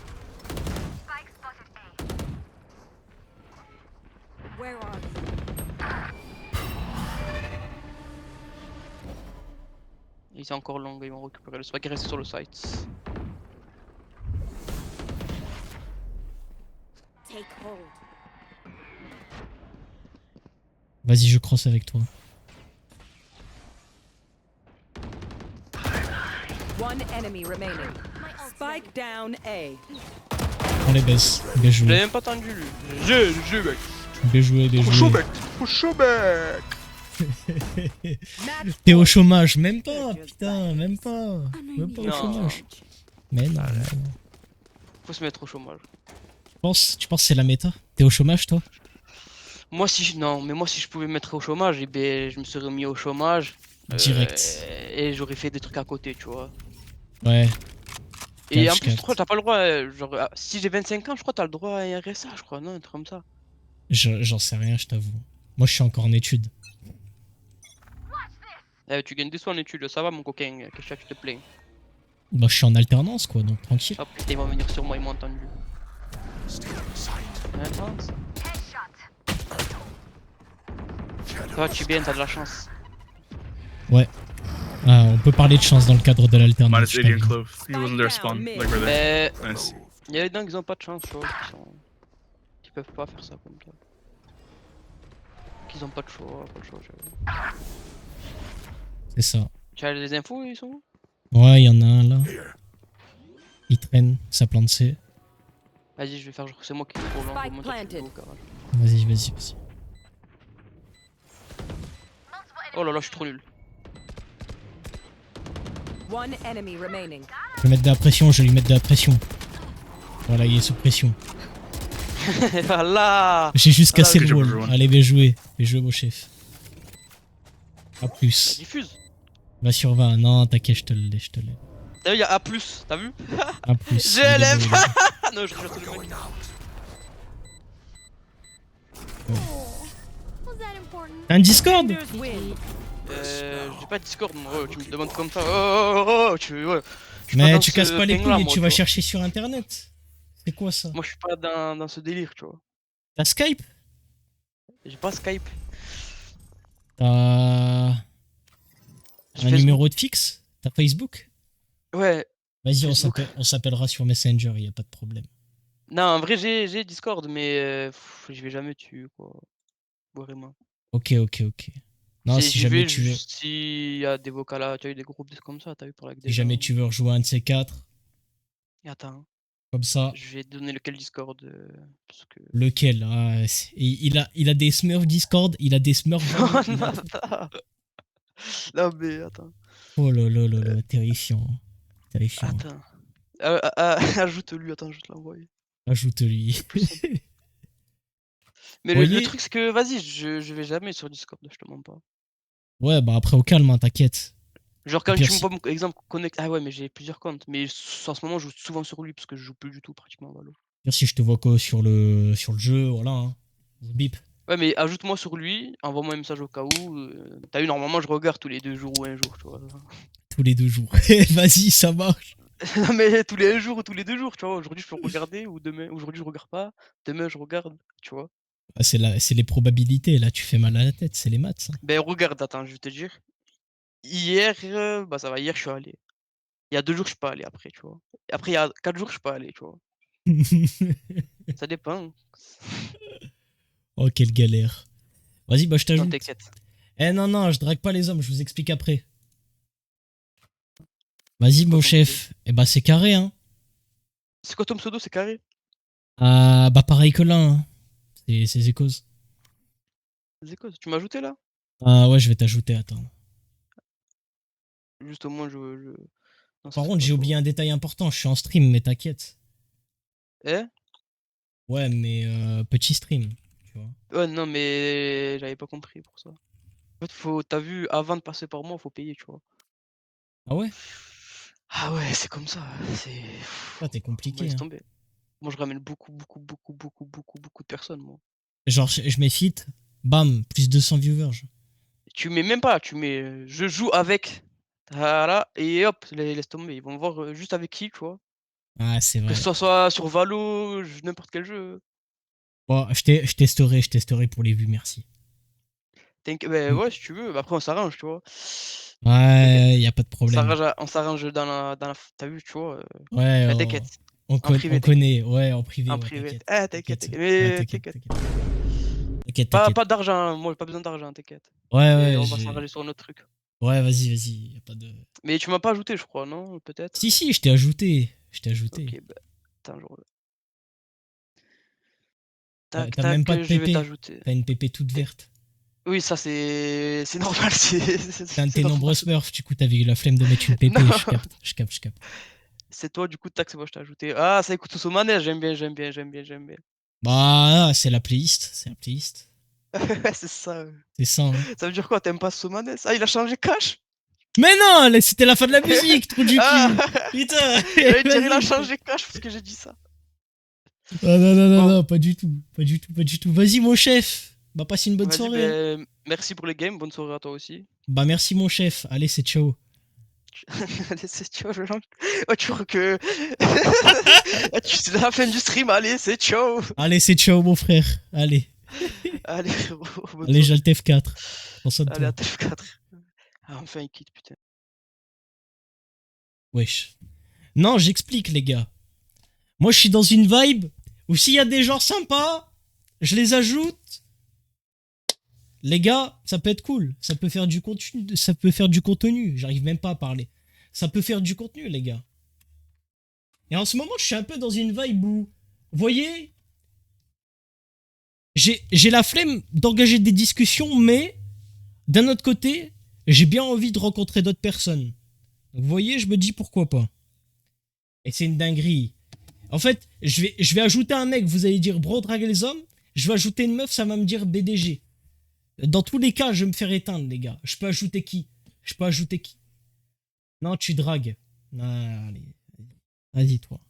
Where are you? Il est encore long, ils vont récupérer le swag, il reste sur le site. Take hold. Vas-y, je crosse avec toi. One enemy remaining. My ult Spike down A. On les baisse. Bien Je l'ai joué. même pas tendu lui. J'ai mec. Bien joué, bien Trop chaud joué. mec. Trop chaud mec. Match T'es au point. chômage, même pas, putain, même pas. Même pas au Non. chômage. Mais non, Faut se mettre au chômage. tu penses que c'est la méta? T'es au chômage toi? Moi si je... Non, mais moi si je pouvais me mettre au chômage, eh ben, je me serais mis au chômage. Direct. Et j'aurais fait des trucs à côté, tu vois. Ouais. Et en je plus, je capte. crois que t'as pas le droit, genre, si j'ai 25 ans, je crois que t'as le droit à un RSA, je crois, non, un truc comme ça. J'en sais rien, je t'avoue. Moi, je suis encore en études. Tu gagnes des sous en études, ça va mon coquin, qu'est-ce que tu te plains? Bah, je suis en alternance, quoi, donc tranquille. Oh putain, ils vont venir sur moi, ils m'ont entendu. Alternance. Ça va, tu es bien, t'as de la chance. Ouais. Ah, on peut parler de chance dans le cadre de l'alternance. Minus je 80 and t'avoue. Clove. He wasn't there spawn. Like right there. Mais Nice. il y a des dingues qui ont pas de chance, tu vois, qui peuvent pas faire ça comme ça. Qu'ils ont pas de choix, j'avoue. C'est ça. Tu as des infos, ils sont où? Ouais, il y en a un là. Il traîne, sa plante C. Vas-y, je vais faire genre, c'est moi qui pour l'envoie, Spike moi, toi, tu planted. vas au garage. Vas-y, vas-y, vas-y. Oh là là, je suis trop nul. One enemy remaining. Je vais mettre de la pression, je vais lui mettre de la pression. Voilà, il est sous pression. Voilà. J'ai juste cassé good le job, wall. everyone. Allez, bien joué. Bien joué, mon chef. A Ça plus. diffuse. Va sur 20. Non, t'inquiète, je te l'ai, je te l'ai. T'as vu, il y a A+, t'as vu? A plus. Je il est l'aime. beau, il est beau. Ah non, je jure, c'est le mec. Was that important? T'as un Discord? Defenders win. J'ai pas Discord, moi, tu me demandes comme ça. Oh, ouais. Je suis pas Mais dans tu ce casses pas les thing-là, couilles, moi, tu vas vois. chercher sur internet. C'est quoi ça? Moi, je suis pas dans ce délire, tu vois. T'as Skype? J'ai pas Skype. T'as J'ai un Facebook. numéro de fixe? T'as Facebook? Ouais. Vas-y, Facebook. on s'appellera sur Messenger, y a pas de problème. Non, en vrai, j'ai Discord, mais je vais jamais dessus, quoi. Vraiment. Ok. Non, si J'y jamais vais tu veux, juste s'il y a des vocals, tu as eu des groupes comme ça, t'as vu, parler avec des si jamais gens. tu veux rejouer un de ces quatre, Et attends, comme ça, je vais te donner lequel Discord, parce que... lequel? Il a des Smurfs Discord, il a des Smurfs. Non, il a- non, attends. Non, mais attends. Oh là, terrifiant. Terrifiant. Attends. Ajoute-lui, attends, je vais te l'envoyer. Ajoute-lui. Mais Voyez- le truc, c'est que, vas-y, je vais jamais sur Discord, je te mens pas. Ouais, bah après au calme, hein, t'inquiète. Genre, quand Pire, tu me si- vois, mon exemple, connecte. Ah ouais, mais j'ai plusieurs comptes. Mais en ce moment, je joue souvent sur lui, parce que je joue plus du tout, pratiquement, à Valo. Dire si je te vois quoi sur le jeu, voilà. Hein. Bip. Ouais, mais ajoute-moi sur lui, envoie-moi un message au cas où. T'as vu, normalement, je regarde tous les 2 jours ou un jour, tu vois. Tous les 2 jours. Vas-y, ça marche. Non, mais tous les 1 jour ou tous les 2 jours, tu vois. Aujourd'hui, je peux regarder, ou demain. Aujourd'hui, je regarde pas. Demain, je regarde, tu vois. Ah, c'est les probabilités, là, tu fais mal à la tête, c'est les maths. Ça. Ben, regarde, attends, je vais te dire. Hier, bah ça va, hier, je suis allé. Il y a 2 jours, je suis pas allé après, tu vois. Et après, il y a 4 jours, je suis pas allé, tu vois. Ça dépend. Oh, quelle galère. Vas-y, bah je Non, t'ajoute. t'inquiète. Eh non, je drague pas les hommes, je vous explique après. Vas-y, mon ton chef. Eh bah c'est carré, hein. C'est quoi ton pseudo, c'est carré? Ah, bah pareil que là, hein. C'est Zekos. C'est quoi? Tu m'as ajouté là? Ah ouais, je vais t'ajouter, attends. Juste au moins, non, ça, Par c'est contre, pas j'ai toi. oublié un détail important, je suis en stream, mais t'inquiète. Eh? Ouais, mais petit stream, tu vois. Ouais, non, mais j'avais pas compris pour ça. En fait, t'as vu, avant de passer par moi, faut payer, tu vois. Ah ouais? Ah ouais, c'est comme ça. C'est. Ah, t'es Moi, compliqué, laisse hein. tomber. Moi, je ramène beaucoup de personnes, moi. Genre, je mets fit, bam, plus 200 viewers. Tu mets même pas, tu mets je joue avec. Voilà, et hop, laisse tomber. Ils vont voir juste avec qui, tu vois. Ah, c'est Que vrai. ce soit sur Valo, n'importe quel jeu. Bon, je testerai pour les vues, merci. Ben ouais, si tu veux. Après, on s'arrange, tu vois. Ouais, y a pas de On problème. s'arrange dans la. T'as vu, tu vois. Ouais, Mais t'inquiète. on privé, connaît, ouais, en privé. En ouais, privé. t'inquiète. Ah, t'inquiète. Ouais, Mais t'inquiète, t'inquiète. T'inquiète, Pas t'inquiète. d'argent, hein, moi, j'ai pas besoin d'argent, t'inquiète. Ouais, Et on va j'ai- s'arranger sur un autre truc. ouais, vas-y, y a pas de. Mais tu m'as pas ajouté, je crois, non? Peut-être? Si, je t'ai ajouté. Ok, bah. Attends, je reviens. Tac, T'as même pas de je vais PP. t'ajouter. T'as une PP toute verte. Oui, ça c'est normal, T'es un de tes normal. nombreux smurfs, du coup t'avais eu la flemme de mettre une PP, Non. je capte. C'est toi, du coup, tac, c'est moi, je t'ai ajouté. Ah, ça écoute tout au manège, j'aime bien. Bah, c'est la playlist. Ouais, c'est ça. C'est ça, hein. Ça veut dire quoi, t'aimes pas Somanes? Ah, il a changé cash? Mais non, là, c'était la fin de la musique, trou du cul. Ah. Putain. Il a changé cash parce que j'ai dit ça. Ah non, pas du tout. Pas du tout. Vas-y, mon chef. Bah, passe une bonne Vas-y, soirée. merci pour les games, bonne soirée à toi aussi. Bah, merci, mon chef. Allez, c'est ciao. Allez, c'est ciao, je oh, tu crois que. C'est la fin du stream, allez, c'est ciao. Allez, c'est ciao, mon frère. Allez. Allez, frérot. Allez, j'ai le TF4. Allez, à TF4. Ah, enfin, il quitte, putain. Wesh. Non, j'explique, les gars. Moi, je suis dans une vibe où s'il y a des gens sympas, je les ajoute. Les gars, ça peut être cool. Ça peut faire du contenu. J'arrive même pas à parler. Ça peut faire du contenu, les gars. Et en ce moment, je suis un peu dans une vibe où, vous voyez, j'ai la flemme d'engager des discussions, mais d'un autre côté, j'ai bien envie de rencontrer d'autres personnes. Donc, vous voyez, je me dis pourquoi pas. Et c'est une dinguerie. En fait, je vais ajouter un mec, vous allez dire bro, drague les hommes. Je vais ajouter une meuf, ça va me dire BDG. Dans tous les cas, je vais me faire éteindre, les gars. Je peux ajouter qui? Non, tu dragues. Non, allez. Vas-y, toi.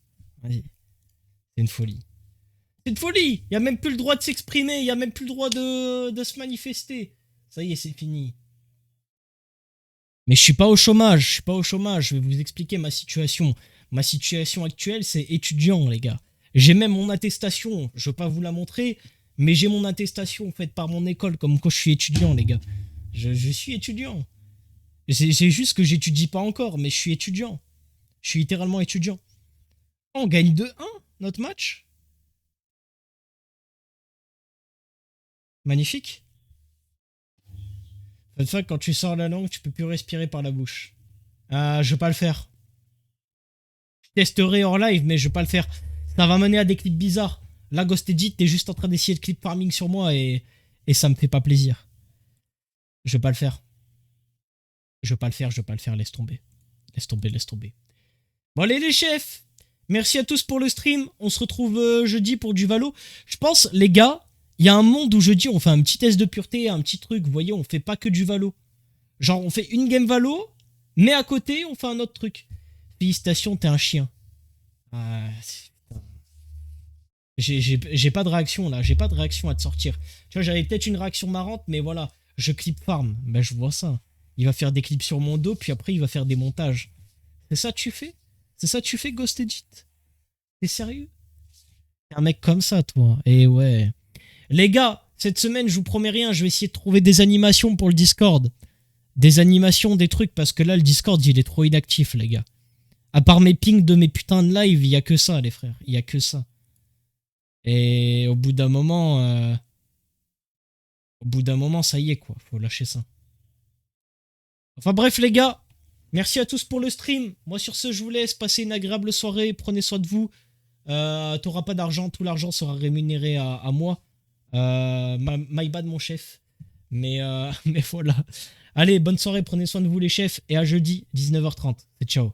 Vas-y. C'est une folie. C'est une folie. Il n'y a même plus le droit de s'exprimer. Il n'y a même plus le droit de se manifester. Ça y est, c'est fini. Mais je suis pas au chômage. Je vais vous expliquer ma situation. Ma situation actuelle, c'est étudiant, les gars. J'ai même mon attestation. Je veux pas vous la montrer, mais j'ai mon attestation faite par mon école, comme quoi je suis étudiant, les gars. Je suis étudiant. C'est juste que j'étudie pas encore, mais je suis étudiant. Je suis littéralement étudiant. On gagne 2-1 notre match. Magnifique. Cette fois, quand tu sors la langue, tu peux plus respirer par la bouche. Je vais pas le faire. Je testerai hors live, mais je vais pas le faire. Ça va mener à des clips bizarres. Là, Ghost Edit, t'es juste en train d'essayer de clip farming sur moi et ça me fait pas plaisir. Je vais pas le faire. Laisse tomber. Bon, allez, les chefs. Merci à tous pour le stream. On se retrouve jeudi pour du Valo. Je pense, les gars, il y a un monde où jeudi, on fait un petit test de pureté, un petit truc. Vous voyez, on fait pas que du Valo. Genre, on fait une game Valo, mais à côté, on fait un autre truc. Félicitations, t'es un chien. J'ai pas de réaction là, j'ai pas de réaction à te sortir. Tu vois, j'avais peut-être une réaction marrante, mais voilà, je clip farm. Ben, je vois ça. Il va faire des clips sur mon dos, puis après, il va faire des montages. C'est ça que tu fais? C'est ça que tu fais, Ghost Edit? T'es sérieux? T'es un mec comme ça, toi. Et ouais. Les gars, cette semaine, je vous promets rien, je vais essayer de trouver des animations pour le Discord. Des animations, des trucs, parce que là, le Discord, il est trop inactif, les gars. À part mes pings de mes putains de live, il y a que ça, les frères. Il y a que ça. Et au bout d'un moment, ça y est, quoi. Faut lâcher ça. Enfin bref, les gars, merci à tous pour le stream. Moi, sur ce, je vous laisse. Passez une agréable soirée. Prenez soin de vous. T'auras pas d'argent. Tout l'argent sera rémunéré à moi. My bad, mon chef. Mais voilà. Allez, bonne soirée. Prenez soin de vous, les chefs. Et à jeudi, 19h30. C'est ciao.